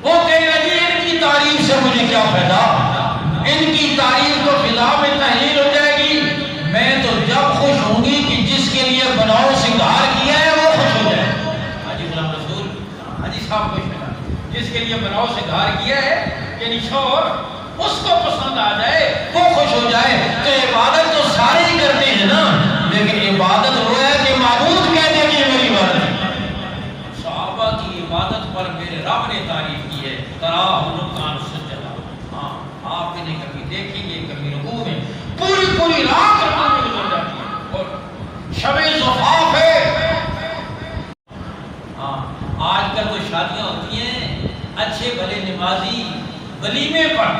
وہ کہے گا جی ان کی تعریف سے مجھے کیا فائدہ, ان کی تعریف تو فضا میں تحلیل ہو جائے گی, لیے بناؤ سے گھار کیا ہے، یعنی شوہر اس کو پسند آ جائے، وہ خوش ہو جائے، تو عبادت تو سارے ہی کرتے ہیں نا، لیکن عبادت وہ ہے کہ معبود کہتے ہیں کہ یہ میری عبادت ہے۔ صحابہ کی عبادت پر میرے رب نے تعریف کی ہے، تراہم رکعن سجدہ۔ ہاں آپ انہیں کبھی دیکھیں گے، کبھی رکوع میں پوری رات رکوع میں گزر جاتی ہے، اور شب زفاف ہے۔ ہاں آج کل تو شادیاں ہوتی ہیں، اچھے بھلے نمازی ولیمے پر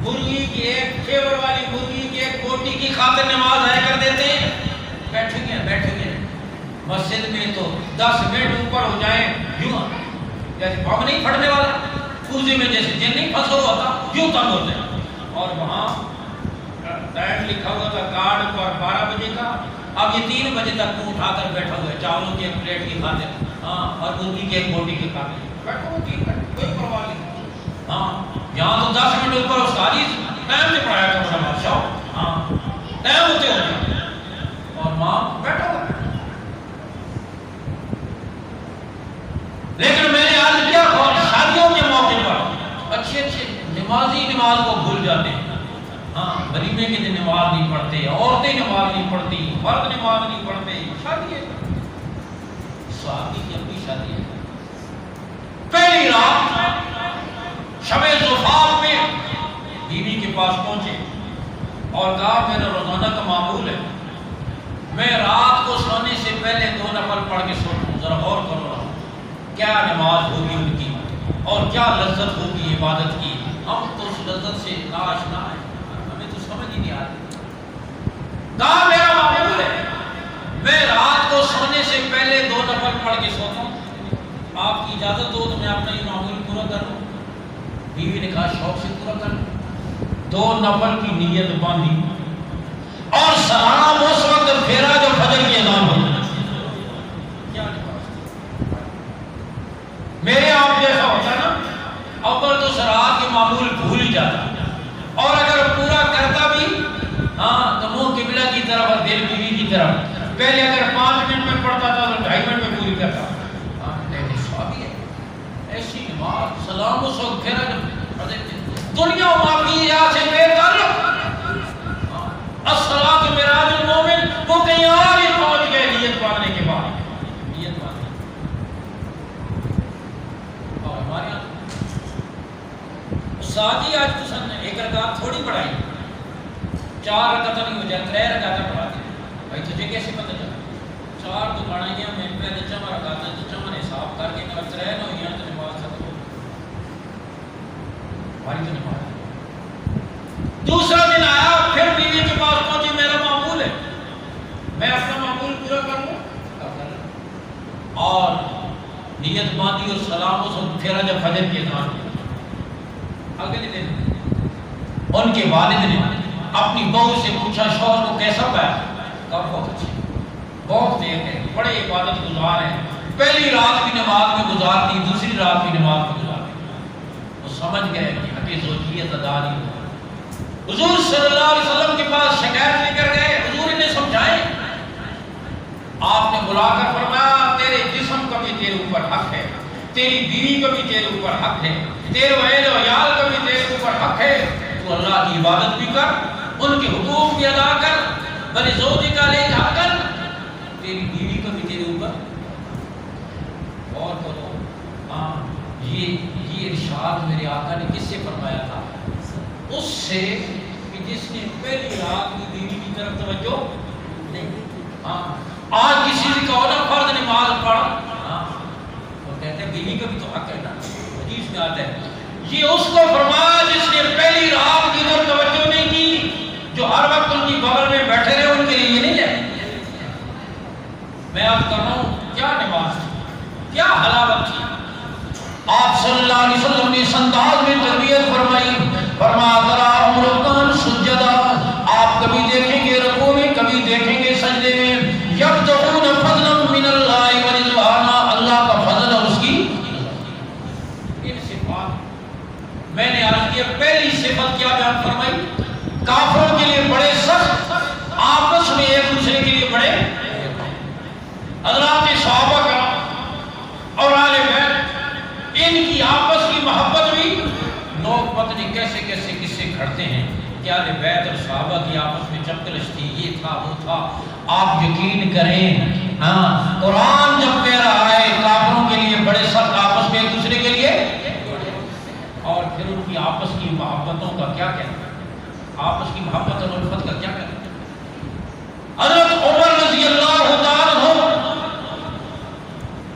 مرغی کی ایک خیور والی مرغی کی ایک بوٹی کی خاطر نماز ضائع کر دیتے ہیں۔ بیٹھیں گے مسجد میں تو 10 منٹ اوپر ہو جائیں، یوں جیسے بم نہیں پھٹنے والا، کوزے میں جیسے جن نہیں پھنسا ہوا تھا، یوں تنگ ہوتے ہیں، اور وہاں ٹائم لکھا ہوا تھا کارڈ پر 12 بجے کا، اب یہ 3 بجے تک منہ اٹھا کر بیٹھا ہوا ہے، چاولوں کی ایک پلیٹ کی خاطر، ہاں، اور مرغی کی ایک بوٹی کی خاطر بیٹھا ہوا 3 گھنٹے، کوئی پرواہ نہیں۔ ہاں یہاں تو 10 منٹ اوپر استادی ٹائم سے پڑھایا کرو نا بادشاہ، ہاں ٹائم ہوتے ہو جائے، اور ماں بیٹھا ہوا۔ لیکن میں نے آج کیا شادیوں کے موقع پر اچھے نمازی نماز کو بھول جاتے ہیں، ہاں ولیمے کے دن نماز نہیں پڑھتے، عورتیں نماز نہیں پڑھتی، مرد نماز نہیں پڑھتے، شادی ہے، صحابی کی اپنی شادی ہے، پہلی رات شب زفاف میں بیوی کے پاس پہنچے اور کہا میرا روزانہ کا معمول ہے، میں رات کو سونے سے پہلے 2 نفل پڑھ کے سوتا ہوں، ذرا غور کرو رہا کیا نماز ہوگی ان کی اور کیا لذت ہوگی عبادت کی، ہم تو اس لذت سے ناشنا ہیں، ہمیں تو سمجھ ہی نہیں آتی۔ کہا میرا معمول ہے میں رات کو سونے سے پہلے 2 نفل پڑھ کے سوتا ہوں، آپ کی اجازت ہو تو میں اپنا یہ معمول پورا کر لوں۔ بیوی نے کہا شوق سے پورا کر لوں۔ 2 نفل کی نیت باندھی اور سلام اس وقت پھیرا جو فجر کی اذان ہوئی۔ میرے آپ جیسا ہوتا نا، اول تو رات کے معمول بھول ہی جاتا، اور اگر پورا کرتا بھی ہاں تو منہ قبلہ کی طرف اور دل بیوی کی طرف، پہلے اگر 5 منٹ میں پڑھتا تھا تو 2.5 منٹ میں پوری کرتا۔ ایسی نماز سلام اس وقت پھیرا دنیا واقعی سے بے تعلق، الصلاۃ معراج المومن، وہ کہیں اور ہی پہنچ گئے نیت باندھنے کے بعد، نیت باندھنے۔ اور ہمارے یہاں استاد جی آج پسند ہے 1 رکعت تھوڑی پڑھائی، 4 رکعت نہیں ہو جائے 3 رکعت پڑھاتے ہیں، بھائی تجھے کیسے پتہ چلا؟ 4 تو پڑھائیاں میں پہلے جمع رکعت ہے تو جمع حساب کر کے اگر 3 نہ ہوئی ہیں تو نماز ختم ہو ہماری تو نماز۔ دوسرا دن آیا پھر بیوی کے پاس پہنچی، میرا معمول ہے میں اپنا معمول پورا کر لوں، اور نیت باندھی اور سلام اس وقت پھیرا جب فجر کی اذان ہوئی۔ اگلے دن ان کے والد نے اپنی بہو سے پوچھا شوہر کو کیسا پایا؟ کہا بہت اچھا، بہت نیک ہے، بڑے عبادت گزار ہیں، پہلی رات بھی نماز میں گزار دی، دوسری رات بھی نماز میں گزار دی۔ وہ سمجھ گئے کہ حق زوجیت ادا نہیں ہوا۔ حضور صلی اللہ علیہ وسلم کے پاس شکایت لے کر گئے، حضور انہیں سمجھائیں۔ آپ نے بلا کر فرمایا تیرے جسم کا بھی تیرے اوپر حق ہے، تیری بیوی کا بھی تیرے اوپر حق ہے، تیرے اہل و عیال کا بھی تیرے اوپر حق ہے، تو اللہ کی عبادت بھی کر، ان کے حقوق بھی ادا کر، بل زوجک علیک حقا، تیری بیوی کا بھی تیرے اوپر۔ اور کرو ہاں یہ ارشاد میرے آقا نے کس سے فرمایا تھا؟ اس سے کہ جس نے پہلی رات کی بیوی کی طرف توجہ نہیں۔ ہاں آج کسی سے کہو نا فرض نماز پڑھ، ہاں وہ کہتے ہیں بیوی کا بھی تو حق ہے نا، حدیث میں آتا ہے یہ اس کو فرمایا جس نے پہلی رات کی طرف توجہ نہیں کی، جو ہر وقت ان کی بغل میں بیٹھے رہے ان کے لیے یہ نہیں ہے۔ میں آپ کر رہا ہوں کیا نماز تھی، کیا حلاوت تھی۔ آپ صلی اللہ علیہ وسلم نے اس انداز میں تربیت فرمائی، فرمایا تراہم رکعن سجدا، آپ کبھی دیکھیں گے رکوع میں، کبھی دیکھیں گے سجدے میں، یبتغون فضلا من اللہ ورضوانا، اللہ کا فضل اور اس کی ان صفات۔ میں نے عرض کیا پہلی صفت کیا بیان فرمائی؟ کافروں کے لیے بڑے سخت، آپس میں ایک دوسرے کے لیے بڑے، حضرات صحابہ کرام اور اہل بیت ان کی آپس جھڑتے ہیں کہ اہل بیت اور صحابہ کی آپس میں چپکلش تھی، یہ تھا وہ تھا. آپ یقین کریں، ہاں قرآن جب کہہ رہا ہے کافروں کے لیے بڑے سخت، آپس میں ایک دوسرے کے لیے، اور پھر ان کی آپس کی محبتوں کا کیا کہنا، آپس کی محبت اور الفت کا کیا کہنا. حضرت عمر رضی اللہ تعالیٰ عنہ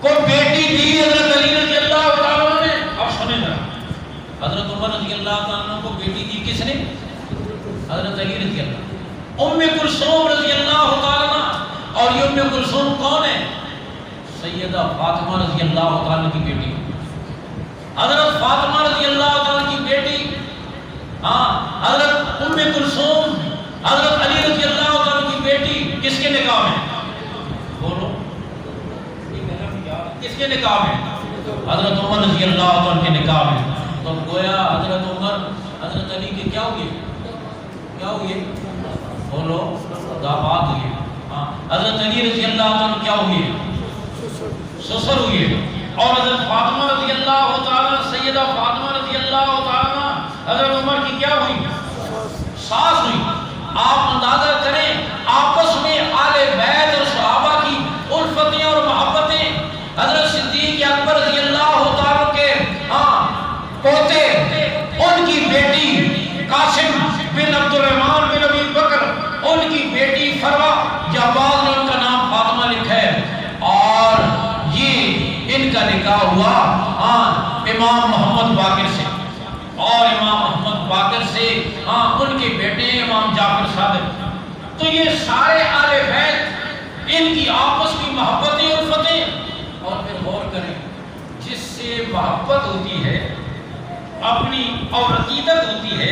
کو بیٹی دی حضرت علی رضی اللہ تعالیٰ عنہ نے. اب سنیں نا، حضرت عمر رضی اللہ تعالیٰ عنہ کو بیٹی دی کس نے؟ حضرت علی رضی اللہ. ام کلثوم رضی اللہ تعالیٰ عنہ، اور یہ ام کلثوم کون ہے؟ سیدہ فاطمہ رضی اللہ تعالیٰ کی بیٹی. حضرت فاطمہ رضی اللہ تعالیٰ کی بیٹی، ہاں حضرت ام کلثوم حضرت علی رضی اللہ تعالیٰ کی بیٹی کس کے نکاح میں؟ بولو کس کے نکاح میں؟ حضرت عمر رضی اللہ تعالیٰ کے نکاح میں. تو گویا حضرت عمر حضرت علی کے کیا ہوئے؟ کیا ہوئے؟ بولو داماد ہوئے. ہاں حضرت علی رضی اللہ تعالیٰ کیا ہوئے؟ سسر ہوئے. اور حضرت فاطمہ رضی اللہ تعالیٰ، سیدہ فاطمہ رضی اللہ تعالیٰ حضرت عمر کی کیا ہوئی؟ ساس ہوئی. آپ اندازہ کریں آپس میں آل بیت اور صحابہ کی الفتیں اور محبتیں. حضرت صدیق اکبر رضی اللہ تعالیٰ کے پوتے، ان کی بیٹی قاسم بن عبد الرحمن بن ابی بکر، ان کی بیٹی فروا، جہباز نے ان کا نام فاطمہ لکھا ہے. اور یہ ان کا نکاح ہوا امام محمد باقر سے، اور امام محمد باقر سے ان کے بیٹے امام جعفر صادق. تو یہ سارے آل بیت، ان کی آپس کی محبتیں اور فتح. اور پھر غور کریں، جس سے محبت ہوتی ہے اپنی اور عقیدت ہوتی ہے،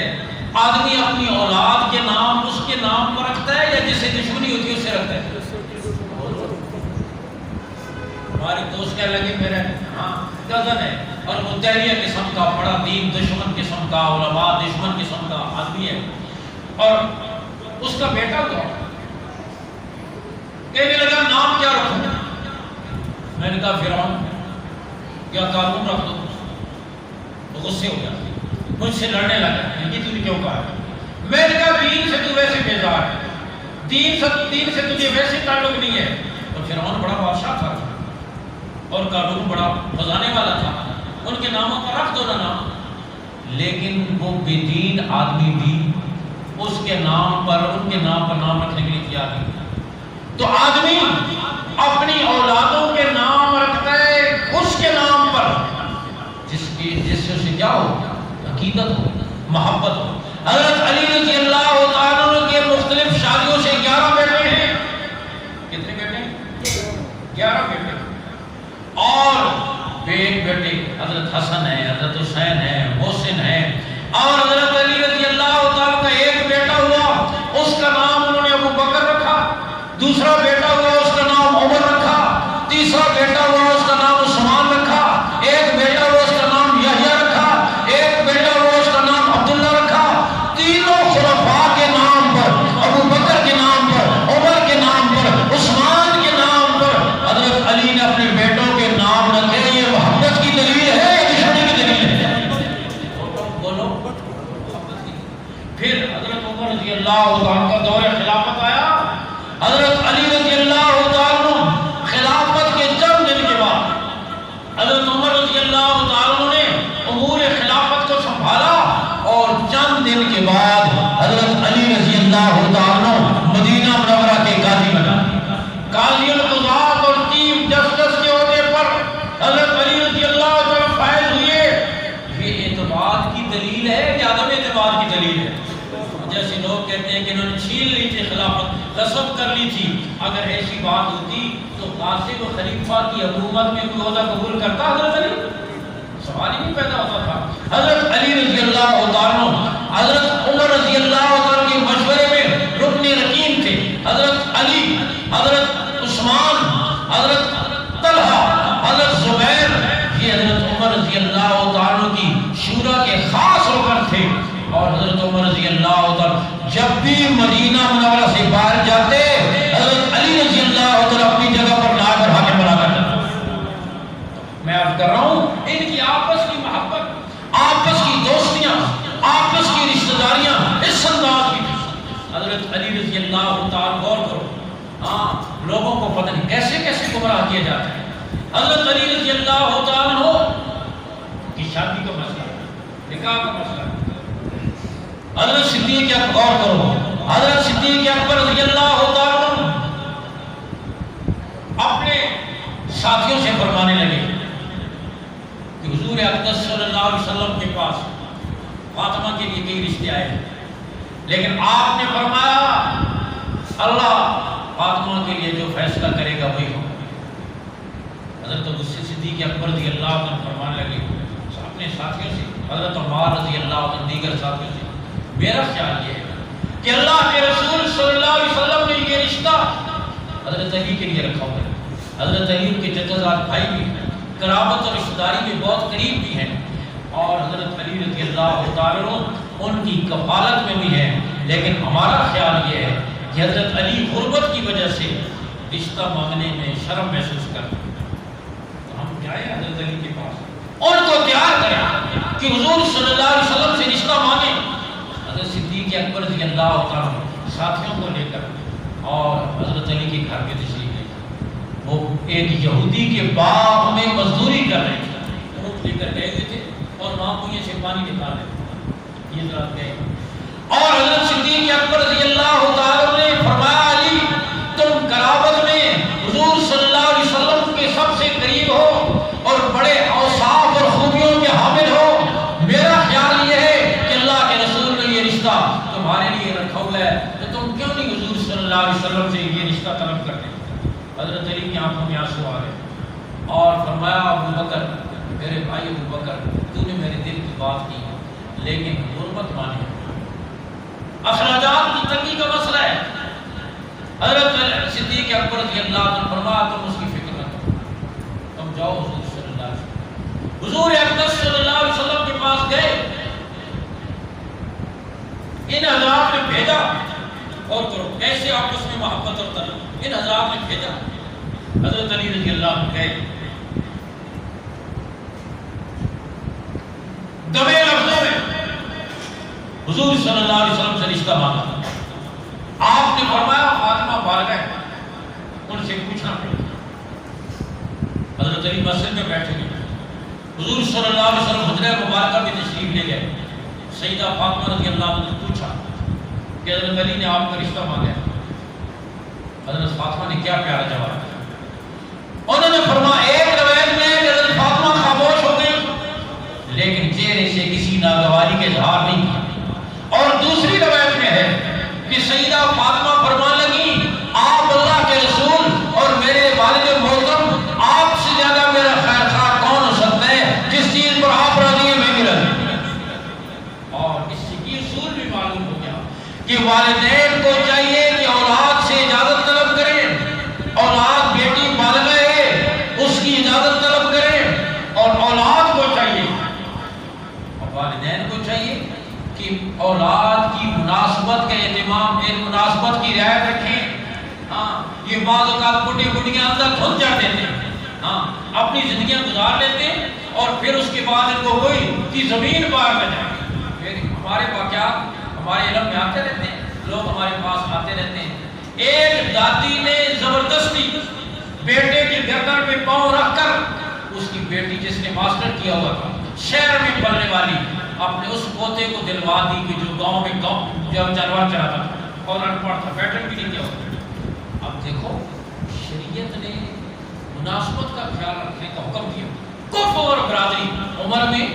آدمی اپنی اولاد کے نام اس کے نام پر رکھتا ہے یا جس سے دشمنی ہوتی ہے اس سے رکھتا ہے؟ ہمارے دوست کہنے لگے میرے کزن ہے اور متحریہ قسم کا، بڑا دین دشمن قسم کا، علماء دشمن قسم کا آدمی ہے، اور اس کا بیٹا ہوا. کہنے لگا نام کیا رکھوں؟ میں نے کہا فرعون یا قارون رکھ دو. تو غصے ہو گیا، مجھ سے لڑنے لگا، یہ تم نے کیوں کہا؟ میں نے کہا دین سے تو ویسے بیزار ہے، دین سے تجھے ویسے تعلق نہیں ہے. اور فرعون بڑا بادشاہ تھا اور قارون بڑا خزانے والا تھا، ان کے ناموں پر رکھ دو نا نام. لیکن وہ بے دین آدمی بھی اس کے نام پر، ان کے نام پر نام رکھنے کے لیے تیار نہیں. تو آدمی اپنی اولادوں کے نام رکھتا ہے اس کے نام پر جس سے اسے کیا ہو؟ عقیدت ہو، محبت ہو. حضرت علی رضی اللہ تعالیٰ کے مختلف شادیوں سے 11 بیٹے ہیں. کتنے بیٹے ہیں؟ 11 بیٹے. اور ایک بیٹے حضرت حسن ہے، حضرت حسین ہے، محسن ہے. اور حضرت علی رضی اللہ تعالیٰ کا ایک بیٹا ہوا، اس کا نام انہوں نے ابو بکر رکھا. دوسرا بیٹا ہوا، اس کا نام عمر رکھا. تیسرا بیٹا ہوا، اس کا نام عثمان رکھا. ایک بیٹا ہوا، اس کا نام یحییٰ رکھا. ایک بیٹا ہوا، اس کا نام عبداللہ رکھا. تینوں خلفاء کے نام پر، ابو بکر کے نام پر، عمر کے نام پر، عثمان کے نام پر حضرت علی نے اپنے بیٹوں کے نام رکھے. یہ محبت کی دلیل ہے یا دشمنی کی دلیل ہے؟ بولو. پھر حضرت عمر رضی اللہ عنہ کا دور خلافت آیا. حضرت علی رضی اللہ تعالیٰ خلافت کے چند دن کے بعد حضرت عمر رضی اللہ تعالیٰ نے امور خلافت کو سنبھالا، اور چند دن کے بعد حضرت علی رضی اللہ تعالیٰ مدینہ منورہ کے قاضی بنا. قاضی القضات اور چیف جسٹس کے عہدے پر حضرت علی رضی اللہ تعالیٰ فائز ہوئے. یہ اعتماد کی دلیل ہے یا عدم اعتماد کی دلیل ہے؟ جیسے لوگ کہتے ہیں کہ انہوں نے چھین لی تھی خلافت، غصب کر لی تھی. اگر ایسی بات ہوتی تو قاسم و خلیفہ کی حکومت میں کوئی عہدہ قبول کرتا حضرت علی؟ سوال ہی نہیں پیدا ہوتا تھا. حضرت علی رضی اللہ تعالیٰ حضرت عمر رضی اللہ تعالیٰ کے مشورے میں رکن رکین تھے. حضرت علی، حضرت عثمان، حضرت طلحہ، حضرت زبیر، یہ حضرت عمر رضی اللہ تعالیٰ کی شورا کے خاص رکن تھے. اور حضرت عمر رضی اللہ تعالیٰ جب بھی مدینہ منورہ سے باہر جاتے، حضرت علی رضی اللہ تعالیٰ اپنی جگہ پر نائب اور حاکم بنا کر جاتے. میں عرض کر رہا ہوں ان کی آپس کی محبت، آپس کی دوستیاں، آپس کی رشتہ داریاں اللہ تعالیٰ، غور کرو، ہاں لوگوں کو پتہ نہیں کیسے کیسے گمراہ کیا جاتا ہے۔ حضرت علی رضی اللہ تعالیٰ کی شادی کا مسئلہ، نکاح کا مسئلہ، حضرت صدیق اکبر، غور کرو، حضرت صدیق اکبر رضی اللہ تعالیٰ اپنے ساتھیوں سے فرمانے لگے کہ حضور اقدس صلی اللہ علیہ وسلم کے پاس فاطمہ کے لیے کئی رشتے آئے ہیں، لیکن آپ نے فرمایا اللہ فاطمہ کے لیے جو فیصلہ کرے گا وہی ہوگا۔ حضرت صدیق اکبر رضی اللہ عنہ فرمانے لگے اپنے ساتھیوں سے، حضرت عمر رضی اللہ عنہ دیگر ساتھیوں سے، میرا خیال یہ ہے کہ اللہ کے رسول صلی اللہ علیہ وسلم نے یہ رشتہ حضرت علی کے لیے رکھا ہوا ہے۔ حضرت علی کے جدازاد بھائی بھی ہیں، قرابت اور رشتہ داری میں بہت قریب بھی ہیں، اور حضرت علی رضی اللہ تعالیٰ ان کی کفالت میں بھی ہیں، لیکن ہمارا خیال یہ ہے کہ حضرت علی غربت کی وجہ سے رشتہ مانگنے میں شرم محسوس کرتے ہیں، تو ہم جائیں حضرت علی کے پاس، ان کو تیار کریں کہ حضور صلی اللہ علیہ وسلم سے رشتہ مانگیں۔ حضرت صدیق اکبر رضی اللہ تعالیٰ ساتھیوں کو لے کر اور حضرت علی کے گھر پہ تشریف لے کر، وہ ایک یہودی کے باغ میں مزدوری کر رہے تھے، اونٹ لے کر گئے ہوئے تھے اور وہاں کنویں سے پانی نکال رہے تھے، یہ ذرا گئے، اور حضرت صدیق اکبر رضی اللہ تعالیٰ نے فرمایا علی تم قرابت میں حضور صلی اللہ علیہ وسلم کے سب سے قریب ہو اور بڑے اوصاف اور خوبیوں کے حامل ہو، میرا خیال یہ ہے کہ اللہ کے رسول نے یہ رشتہ تمہارے لیے رکھا ہوا ہے، تو تم کیوں نہیں حضور صلی اللہ علیہ وسلم سے یہ رشتہ طلب کرتے؟ حضرت علی کی آنکھوں میں آنسو آ گئے اور فرمایا ابو بکر، میرے بھائی ابو بکر، تو نے میرے دل کی بات کی لیکن غربت مانی، اخراجات کی تنگی کا مسئلہ ہے۔ حضرت صدیق اکبر رضی اللہ عنہ فرمایا تم اس کی فکر نہ کرو، تم جاؤ حضور صلی اللہ علیہ وسلم، حضور اقدس صلی اللہ علیہ وسلم کے پاس گئے، ان حضرات نے بھیجا، اور کرو ایسے آپس میں محبت اور تعلق، ان حضرات نے بھیجا، حضرت علی رضی اللہ عنہ گئے، دبے لفظوں میں حضور صلی اللہ علیہ وسلم سے رشتہ مانگا، آپ نے فرمایا فاطمہ بالغ ہے، ان سے پوچھنا پڑے۔ حضرت علی مسجد میں بیٹھے گئے، حضور صلی اللہ علیہ وسلم حجرہ مبارکہ میں تشریف لے گئے، سیدہ فاطمہ رضی اللہ عنہ نے پوچھا کہ حضرت علی نے آپ کا رشتہ مانگا ہے۔ حضرت فاطمہ نے کیا پیارا جواب دیا، انہوں نے فرمایا ایک روایت میں حضرت فاطمہ خاموش ہو گئی لیکن چہرے سے کسی ناگواری کے اظہار نہیں کیا، اور دوسری روایت میں ہے کہ سیدہ فاطمہ فرمانے لگی آپ اللہ کے رسول اور میرے والد محترم، آپ سے زیادہ میرا خیر خواہ کون ہو سکتا ہے، جس چیز پر آپ راضی ہیں میں بھی راضی ہوں۔ اور اس سے یہ اصول بھی معلوم ہو گیا کہ والدین کو چاہیے کہ اولاد سے اجازت طلب کریں، اولاد بیٹی بالغ ہے اس کی اجازت طلب کریں، اور اولاد کو چاہیے اور والدین کو چاہیے کہ اولاد کی مناسبت کا اہتمام، مناسبت کی رعایت رکھیں۔ ہاں یہ بعض اوقات بڈھے بڈھیاں اندر دھن جاتے ہیں، ہاں اپنی زندگیاں گزار لیتے ہیں اور پھر اس کے بعد ان کو کوئی کی زمین پار نہ جائے۔ پھر ہمارے واقعات ہمارے علم میں آتے رہتے ہیں، لوگ ہمارے پاس آتے رہتے ہیں۔ ایک دادی نے زبردستی بیٹے کے گردن پہ پاؤں رکھ کر اس کی بیٹی جس نے ماسٹر کیا ہوا تھا شہر میں پڑھنے والی، اپنے اس پوتے کو دلوا دی کہ جو گاؤں میں جانور چراتا تھا اور ان پڑھ تھا، پیٹرن بھی نہیں کیا ہوتا۔ اب دیکھو شریعت نے مناسبت کا خیال رکھنے کا حکم دیا، کفر اور برادری، عمر میں،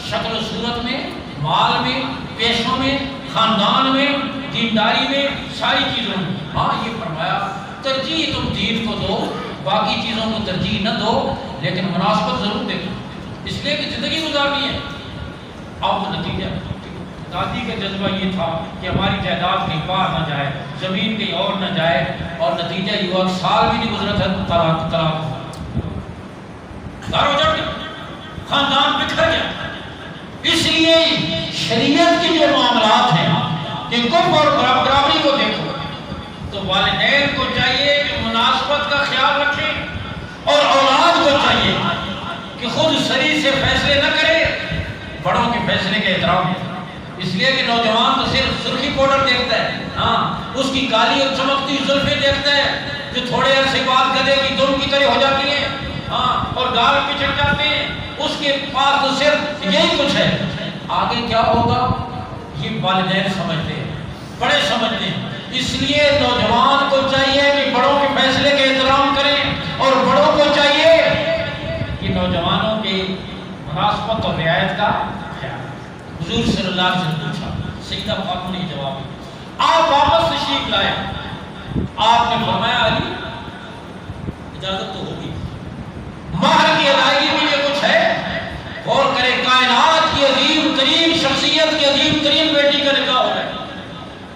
شکل و صورت میں، مال میں، پیشوں میں، خاندان میں، دینداری میں، ساری چیزوں میں۔ ہاں یہ فرمایا ترجیح تم دین کو دو، باقی چیزوں کو ترجیح نہ دو، لیکن مناسبت ضرور دیکھو، اس لیے کہ زندگی گزارنی ہے۔ اب نتیجہ دادی کا جذبہ یہ تھا کہ ہماری جائیداد کہیں باہر نہ جائے، زمین کہیں اور نہ جائے، اور نتیجہ یہ ہوا سال بھی نہیں گزرا تھا طلاق گھر اجڑ گیا، خاندان بکھر گیا۔ اس لیے شریعت کے جو معاملات ہیں کہ کفر اور برابری کو دیکھو تو والدین کو چاہیے کہ مناسبت کا خیال رکھیں، اور اولاد کو چاہیے کہ خود سری سے فیصلے نہ کرے، بڑوں کے فیصلے کے احترام ہے۔ اس لیے کہ نوجوان تو صرف سرخی پاؤڈر دیکھتا ہے، ہاں اس کی کالی اور چمکتی زلفیں دیکھتا ہے جو تھوڑے عرصے بعد گدھے کی دم کی طرح ہو جاتی ہیں، اور گال پچھڑ جاتے ہیں، اس کے پاس تو صرف یہی کچھ ہے۔ آگے کیا ہوگا یہ والدین سمجھتے ہیں، بڑے سمجھتے ہیں۔ اس لیے نوجوان کو چاہیے کہ بڑوں کے فیصلے کا احترام کریں، اور بڑوں کو چاہیے کہ نوجوانوں کے مناسبت اور رعایت کا خیال۔ حضور صلی اللہ علیہ وسلم پوچھا، سیدہ فاطمہ نے جواب دیا، آپ واپس تشریف لائے، آپ نے فرمایا علی اجازت تو ہوگی، مہر کی ادائیگی کے لیے کچھ ہے؟ غور کرے، کائنات کی عظیم ترین شخصیت کی عظیم ترین بیٹی کا نکاح ہو رہا ہے۔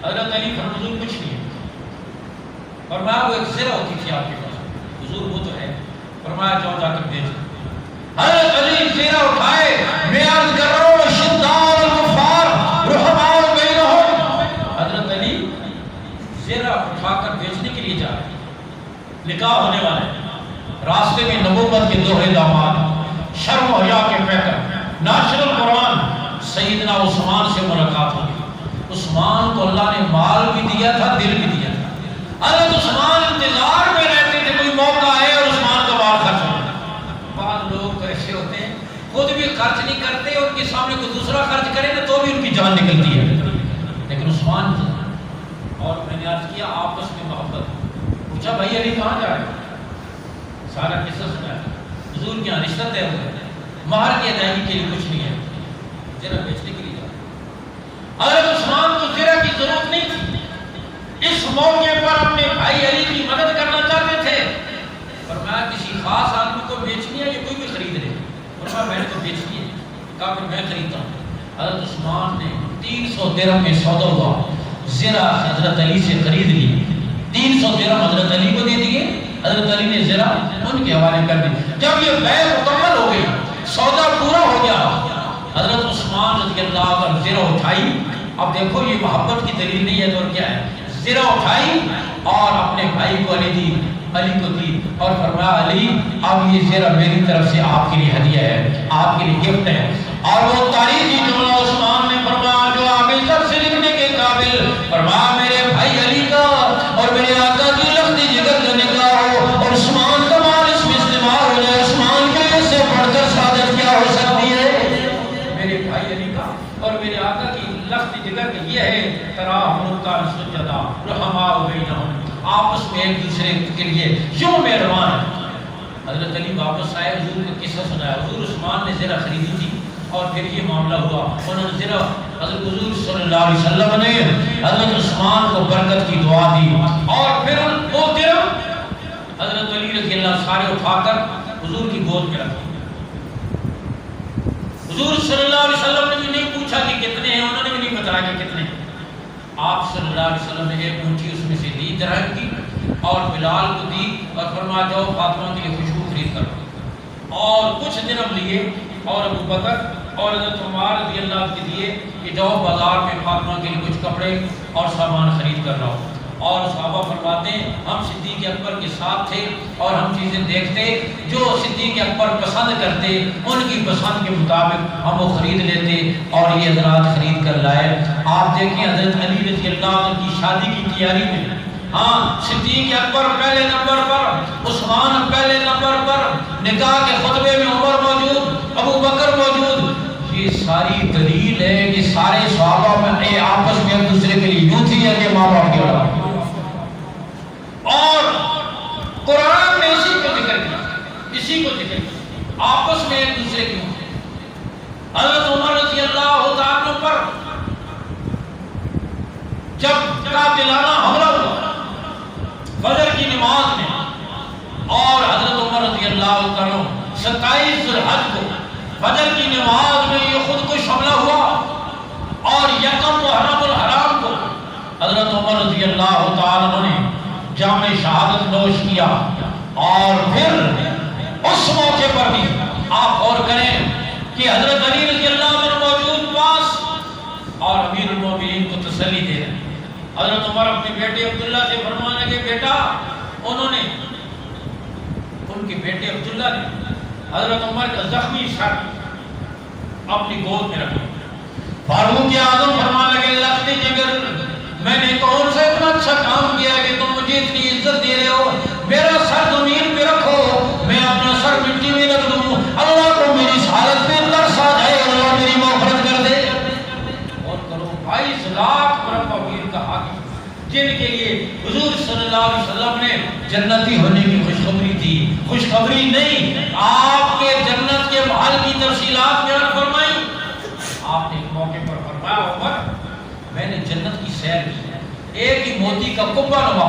حضرت علی فرمایا حضور کچھ نہیں ہے۔ فرمایا وہ ایک زرہ ہوتی تھی آپ کے پاس، حضور وہ تو ہے۔ فرمایا جاؤ جا کر بھیجو۔ حضرت علی زرہ اٹھائے، میں عرض کر رہا ہوں شداد الکفار رحماء بینہم، حضرت علی زرہ اٹھا کر بیچنے کے لیے جا رہے ہیں، نکاح ہونے والا ہے۔ راستے میں نبوت کے دوہرے داماد، شرم و حیا کے پیکر، ناشر القرآن سیدنا عثمان سے ملاقات ہوگی۔ عثمان کو اللہ نے مال بھی دیا تھا، دل بھی دیا تھا۔ حضرت عثمان انتظار میں رہتے تھے کوئی موقع آئے اور عثمان کا مال خرچ ہو۔ بعض لوگ تو ایسے ہوتے ہیں خود بھی خرچ نہیں کرتے، ان کے سامنے کوئی دوسرا خرچ کرے نا تو بھی ان کی جان نکلتی ہے، لیکن عثمان کی۔ اور میں نے عرض کیا آپس میں محبت۔ پوچھا بھائی علی کہاں جا رہے ہیں؟ سارا قصہ سنا ہے، حضور کے یہاں رشتہ طے ہو گیا، مہر کی ادائیگی کے لیے کچھ نہیں ہے، زرہ بیچنے کے لیے جا رہے۔ حضرت عثمان کو زرہ کی ضرورت نہیں تھی، اس موقع پر اپنے بھائی علی کی مدد کرنا چاہتے تھے۔ فرمایا کسی خاص آدمی کو بیچنی ہے یا کوئی بھی خرید لے؟ فرمایا میں نے تو بیچنی ہے۔ کہا کہ میں خریدتا ہوں۔ حضرت عثمان نے 300 درہم میں سودا ہوا، زرہ حضرت علی سے خرید لی، 300 درہم حضرت علی کو دے دیے، حضرت علی نے زرہ ان کے حوالے کر دی۔ جب یہ بیع مکمل ہو گئی، سودا پورا ہو گیا، حضرت عثمان رضی اللہ عنہ زرہ اٹھائی۔ اب دیکھو یہ محبت کی دلیل نہیں ہے تو کیا ہے؟ زرہ اٹھائی اور اپنے بھائی کو علی کو دی، اور فرمایا علی اب یہ زرہ میری طرف سے آپ کے لیے ہدیہ ہے، آپ کے لیے گفٹ ہے۔ اور وہ تاریخی جملہ عثمان نے فرمایا جو عامل سب سے لکھنے کے قابل، فرمایا میرے بھائی علی کا اور میرے آقا کی لختی جگر کا نکاح ہو اور عثمان کا مال اس میں استعمال ہو جائے، عثمان کے لیے سے بڑھ کر سعادت کیا ہو سکتی ہے؟ میرے بھائی علی کا اور میرے آقا کی لختی جگر کا یہ ہے تراہم رکعا سجدا رحماء بینہم، آپس میں ایک دوسرے کے لیے یوں مہربان ہے۔ حضرت علی واپس آئے، حضور کا قصہ سنایا، حضور عثمان نے زرہ خریدی تھی اور پھر یہ معاملہ ہوا، انہوں نے زرہ حضرت حضور صلی اللہ علیہ وسلم نے حضرت عثمان کو برکت کی دعا دی، اور پھر وہ درہم حضرت علی رضی اللہ سارے اٹھا کر حضور کی گود میں رکھے۔ حضور صلی اللہ علیہ وسلم نے بھی نہیں پوچھا کہ کتنے ہیں، انہوں نے بھی نہیں بتایا کہ کتنے ہیں۔ آپ صلی اللہ علیہ وسلم نے ایک منٹھی اس میں سے دی درہم کی اور بلال کو دی، اور فرمایا جاؤ فاطمہ کے لیے خوشبو خرید کر، اور کچھ درہم لیے اور ابو بکر اور حضرت عمر رضی اللہ عنہ کے دیے کہ جاؤ بازار میں فاطمہ کے لیے کچھ کپڑے اور سامان خرید کر لاؤ۔ اور صحابہ فرماتے ہیں ہم صدیق اکبر کے ساتھ تھے اور ہم چیزیں دیکھتے جو صدیق اکبر پسند کرتے ان کی پسند کے مطابق ہم وہ خرید لیتے اور یہ حضرات خرید کر لائے۔ آپ دیکھیں حضرت علی رضی اللہ عنہ کی شادی کی تیاری میں صدیق اکبر پہلے نمبر پر، عثمان پہلے نمبر پر، نکاح کے خطبے میں عمر موجود، ابو بکر موجود۔ یہ ساری دلیل ہے کہ سارے صحابہ میں آپس میں ایک دوسرے کے لیے یوں تھی ہے کہ ماں باپ کے بعد، اور قرآن نے اسی کو ذکر کیا، اسی کو ذکر کیا، آپس میں ایک دوسرے کی۔ حضرت عمر رضی اللہ عنہ پر جب قاتلانہ حملہ ہوا فجر کی نماز میں، اور حضرت عمر رضی اللہ عنہ 27 ذوالحج کو فجر کی نماز میں یہ خودکش حملہ ہوا، اور یکم محرم الحرام کو حضرت عمر رضی اللہ تعالیٰ نے جام شہادت نوش کیا۔ اور پھر اس موقع پر بھی آپ غور کریں کہ حضرت علی رضی اللہ عنہ موجود پاس اور امیر المومنین کو تسلی دے رہے ہیں۔ حضرت عمر اپنے بیٹے عبداللہ سے فرمانے کہ بیٹا، انہوں نے ان کے بیٹے عبداللہ نے حضرت عمر کا زخمی سر اپنی گود میں رکھا۔ فاروق اعظم فرمانے لگے لختی جگر میں نے کون سا اتنا اچھا قسم کیا کہ تم مجھے اتنی عزت دے رہے ہو، میرا سر زمین پہ رکھو، میں اپنا سر مٹی میں رکھ دوں، اللہ کو میری اس حالت پہ ترس آ جائے اور اللہ میری مغفرت کر دے۔ اور کرو 22 لاکھ مربع میل کا حاکم، جن کے لیے حضور صلی اللہ علیہ وسلم نے جنتی ہونے کی خوشخبری دی، خوشخبری نہیں، آپ کے جنت کے محل کی تفصیلات بیان فرمائی۔ آپ نے ایک موقع پر فرمایا، عمر میں نے جنت کی سیر کی، ایک ہی موتی کا کبا نما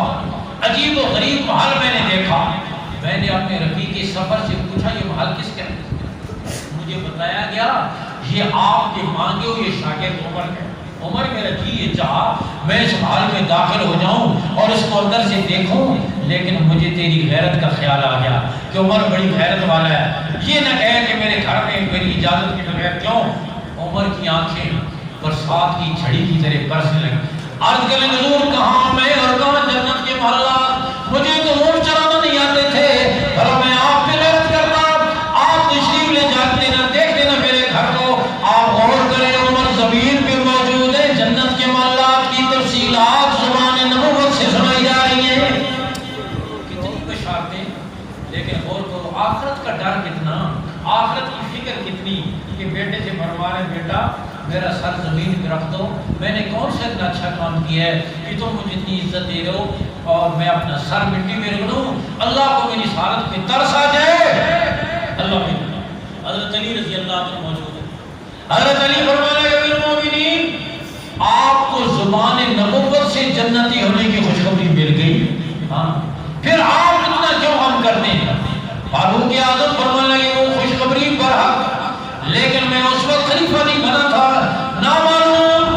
عجیب و غریب محل میں نے دیکھا، میں نے اپنے رفیق سفر سے پوچھا یہ محل کس کا ہے؟ مجھے بتایا گیا یہ آپ کے مانگے ہوئے شاگرد عمر ہے۔ عمر میرا جی یہ چاہا میں اس محل میں داخل ہو جاؤں اور اس کو اندر سے دیکھوں، لیکن مجھے تیری غیرت کا خیال آ گیا کہ عمر بڑی غیرت والا ہے، یہ نہ کہے کہ میرے گھر میں میری اجازت کے بغیر کیوں۔ عمر کی آنکھیں برسات کی جھڑی کی طرح برسنے لگی، عرض کریں حضور کہاں میں اور کہاں جنت کے محلات، مجھے تو اونٹ چلانا نہیں آتے تھے، پر میں آپ پہ غیرت کرتا، آپ تشریف لے جاتے نہ دیکھ دینا میرے گھر کو۔ آپ غور کریں عمر زمین پہ موجود ہے، جنت کے محلات کی تفصیلات زبان نبوت سے سنائی جا رہی ہیں، کتنی بشارتیں، لیکن غور کرو آخرت کا ڈر کتنا، آخرت کی فکر کتنی کہ بیٹے سے فرمانے بیٹا میرا سر زمین پہ رکھ دو، میں نے کون سے اتنا اچھا کام کیا ہے کہ تم مجھے اتنی عزت دے رہے ہو اور میں اپنا سر مٹی میں رکھ دوں، اللہ کو میری حالت پہ ترس آ جائے۔ اللہ میں حضرت علی رضی اللہ عنہ موجود ہے، حضرت علی فرمانے امیر المومنین آپ کو زبان نبوت سے جنتی ہونے کی خوشخبری مل گئی، ہاں پھر آپ اتنا کیوں غم کرتے ہیں؟ فاروق اعظم فرمانے لگے وہ خوشخبری برحق، لیکن میں اس وقت خلیفہ نہیں بنا تھا، نامعلوم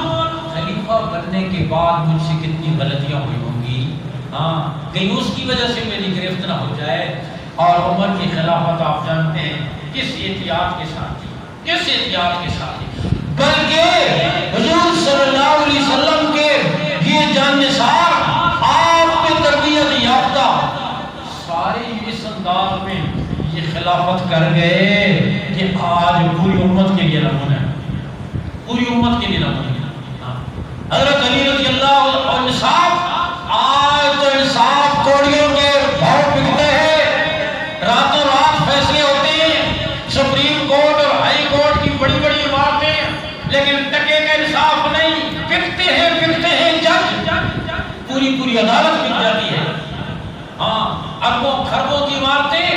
خلیفہ بننے کے بعد مجھ سے کتنی غلطیاں ہوئی ہوں گی، ہاں کہیں اس کی وجہ سے میری گرفت نہ ہو جائے۔ اور عمر کی خلافت آپ جانتے ہیں کس احتیاط کے ساتھ تھی، کس احتیاط کے ساتھ تھی، بلکہ حضور صلی اللہ علیہ وسلم کے یہ جان نثار آپ پہ تربیت یافتہ سارے اس انداز میں یہ خلافت کر گئے کہ آج پوری امت کے لیے نمونہ ہے، پوری امت کے لیے نمونہ ہے۔ حضرت علی رضی اللہ اور انصاف، آج تو انصاف کوڑیوں کے بھاؤ بکتے ہیں، راتوں رات فیصلے ہوتے ہیں، سپریم کورٹ اور ہائی کورٹ کی بڑی بڑی عمارتیں، لیکن ٹکے کا انصاف نہیں، بکتے ہیں جج، پوری عدالت بک جاتی ہے، ہاں اربوں خربوں کی عمارتیں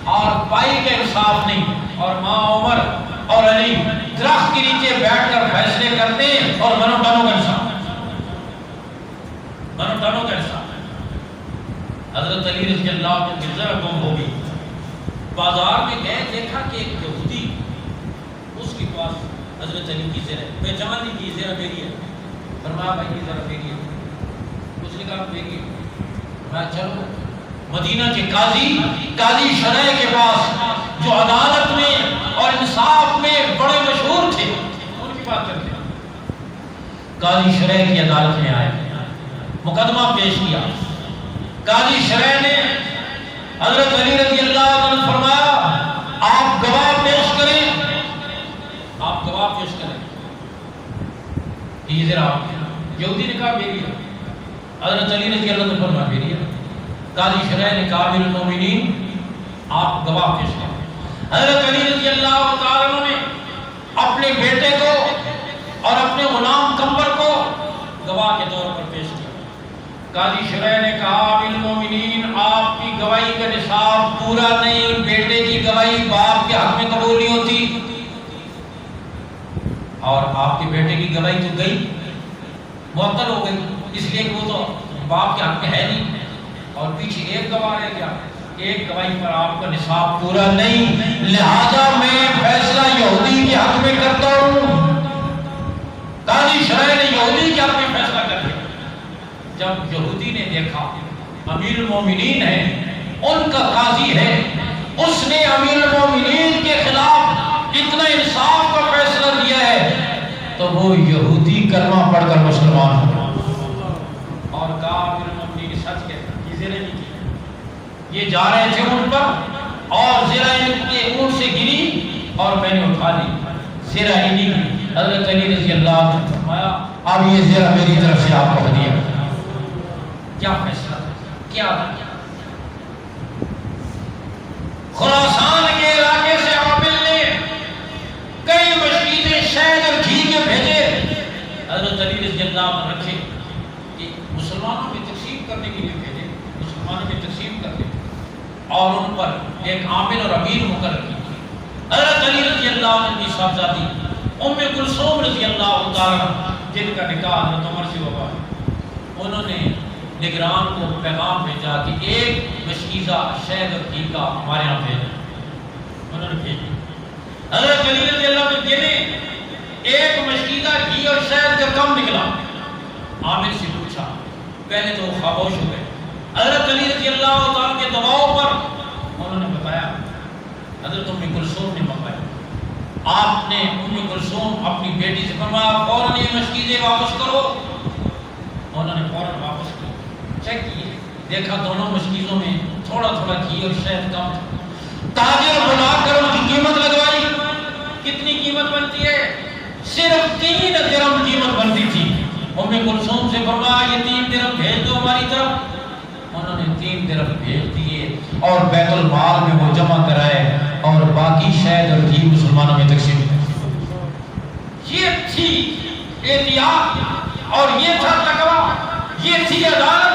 اور پائی کا انصاف نہیں، اور ماں عمر اور علی درخت کے نیچے بیٹھ کر فیصلے کرتے ہیں اور منو ٹنوں کا انصاف، منو ٹنوں کا انصاف۔ حضرت علی رضی اللہ عنہ کی ذرا گم ہو گئی، بازار میں گئے دیکھا کہ ایک یہودی، اس کے پاس حضرت علی کی زرہ پہچان لی کہ زرہ میری ہے، فرمایا بھائی یہ زرہ میری ہے، اس نے کہا میری ہے، میں چلو مدینہ کے قاضی شرح کے پاس جو عدالت میں اور انصاف میں بڑے مشہور تھے، ان کی بات کرتے ہیں۔ قاضی شرح کی عدالت میں آئے، مقدمہ پیش کیا، قاضی شرح نے حضرت علی رضی اللہ عنہ فرمایا آپ گواہ پیش کریں، آپ گواہ پیش کریں، یہ ذرا یہودی نے کہا میری ہے، حضرت علی رضی اللہ عنہ فرمایا میری ہے، قاضی شرح نے کہا امیر المومنین آپ گواہ پیش کریں۔ حضرت علی رضی اللہ تعالیٰ نے اپنے بیٹے کو اور اپنے غلام کمبر کو گواہ کے طور پر پیش کیا۔ قاضی شرح نے کہا امیر المومنین آپ کی گواہی کا نصاب پورا نہیں، بیٹے کی گواہی باپ کے حق میں قبول نہیں ہوتی، اور آپ کے بیٹے کی گواہی تو گئی، معطل ہو گئی، اس لیے کہ وہ تو باپ کے حق میں ہے نہیں، اور پیچھے ایک گواہ رہ گیا، ایک گواہی پر آپ کا نصاب پورا نہیں، لہذا میں فیصلہ یہودی کے حق میں کرتا ہوں۔ قاضی شرح نے یہودی کے حق میں فیصلہ کر دیا۔ جب یہودی نے دیکھا امیر المومنین ہے، ان کا قاضی ہے، اس نے امیر المومنین کے خلاف اتنا انصاف کا فیصلہ دیا ہے، تو وہ یہودی کلمہ پڑھ کر مسلمان ہو اور کہا امیر المومنین سچ کہتا، یہ جا رہے تھے اونٹ پر اور زرہ ان کے اونٹ سے گری اور میں نے اٹھا لی، زرہ ہی نہیں گری۔ حضرت علی رضی اللہ عنہ نے فرمایا اب یہ زرہ میری طرف سے آپ کو ہدیہ، کیا فیصلہ کیا؟ خراسان کے علاقے سے عامل نے کئی مشکیزیں شہد اور گھی کے بھیجے، حضرت علی رضی اللہ عنہ رکھے کہ مسلمانوں میں تقسیم کرنے کے لیے بھیجے، مسلمانوں میں تقسیم کر دیں، اور ان پر ایک عامل اور امیر مقرر کی۔ حضرت علی رضی اللہ عنہ کی صاحبزادی ام کلثوم رضی اللہ تعالیٰ جن کا نکاح حضرت عمر سے ہوا، انہوں نے نگران کو پیغام بھیجا کہ ایک مشکیزہ شہد اور گھی کا ہمارے یہاں بھیجا۔ انہوں نے بھیجی، حضرت علی رضی اللہ عنہ نے ایک مشکیزہ گھی اور شہد کا کم نکلا۔ عامر سے پوچھا، پہلے تو وہ خاموش ہو گئے۔ حضرت علی رضی اللہ تعالیٰ کے دباؤ پر انہوں نے بتایا، حضرت ام کلثوم نے بتایا، آپ نے ام کلثوم اپنی بیٹی سے فرمایا فوراً یہ مشکیزیں واپس کرو۔ انہوں نے فوراً واپس کی، چیک کیے، دیکھا دونوں مشکیزوں میں تھوڑا تھوڑا گھی اور شہد کم تھا۔ تاجر بلا کر ان کی قیمت لگوائی، کتنی قیمت بنتی ہے؟ صرف 3 درہم قیمت بنتی تھی۔ ام کلثوم سے فرمایا یہ 3 درہم بھیج دو ہماری طرف۔ انہوں نے 3 درہم بھیج دیے اور بیت المال میں وہ جمع کرائے اور باقی شہد اور گھی مسلمانوں میں تقسیم۔ یہ تھی احتیاط اور یہ تھا تقویٰ، یہ تھی عدالت،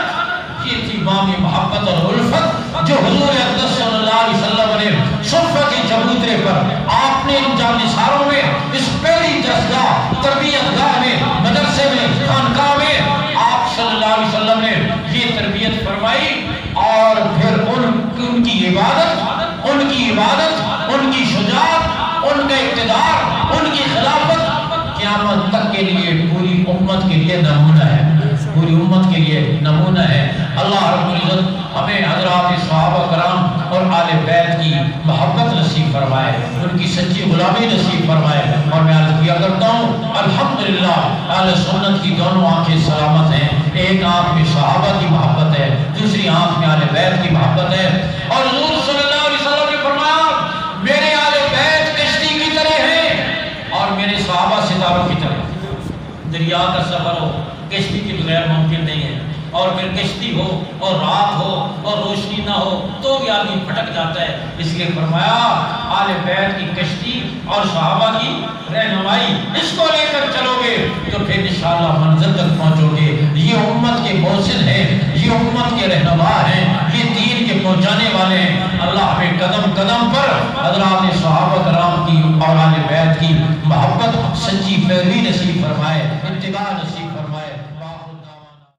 یہ تھی بامی محبت اور الفت جو حضور اقدس صلی اللہ علیہ وسلم نے صفہ کے چبوترے پر آپ نے ان جانثاروں میں اس پہلی درسگاہ تربیت گاہ میں مدرسے میں خانقاہ میں آپ صلی اللہ علیہ وسلم نے یہ تربیت فرمائی، اور پھر ان کی عبادت، ان کی شجاعت، ان کا اقتدار، ان کی خلافت قیامت تک کے لیے پوری امت کے لیے نمونہ ہے، پوری امت کے لیے نمونہ ہے۔ اللہ رب العزت ہمیں حضرات صحابہ کرام اور آل بیت کی محبت نصیب فرمائے، ان کی سچی غلامی نصیب فرمائے، اور میں عرض کیا کرتا ہوں الحمدللہ اہل سنت کی دونوں آنکھیں سلامت ہیں، ایک آنکھ میں صحابہ کی محبت ہے، دوسری آنکھ میں آل بیت کی محبت ہے، اور حضور صلی اللہ علیہ وسلم نے فرمایا میرے آل بیت کشتی کی طرح ہیں اور میرے صحابہ ستاروں کی طرح۔ دریا کا سفر ہو کشتی کے بغیر ممکن نہیں ہے، اور پھر کشتی ہو اور رات ہو اور روشنی نہ ہو تو بھی آدمی بھٹک جاتا ہے، اس لیے فرمایا آل بیت کی کشتی اور صحابہ کی رہنمائی، اس کو لے کر چلو گے تو پھر انشاءاللہ منزل تک پہنچو گے۔ یہ امت کے محسن ہیں، یہ امت کے رہنما ہیں، یہ دین کے پہنچانے والے ہیں۔ اللہ ہمیں قدم قدم پر حضرات صحابہ کرام کی اور آل بیت کی محبت سچی پیروی نصیب فرمائے، اتباع نصیب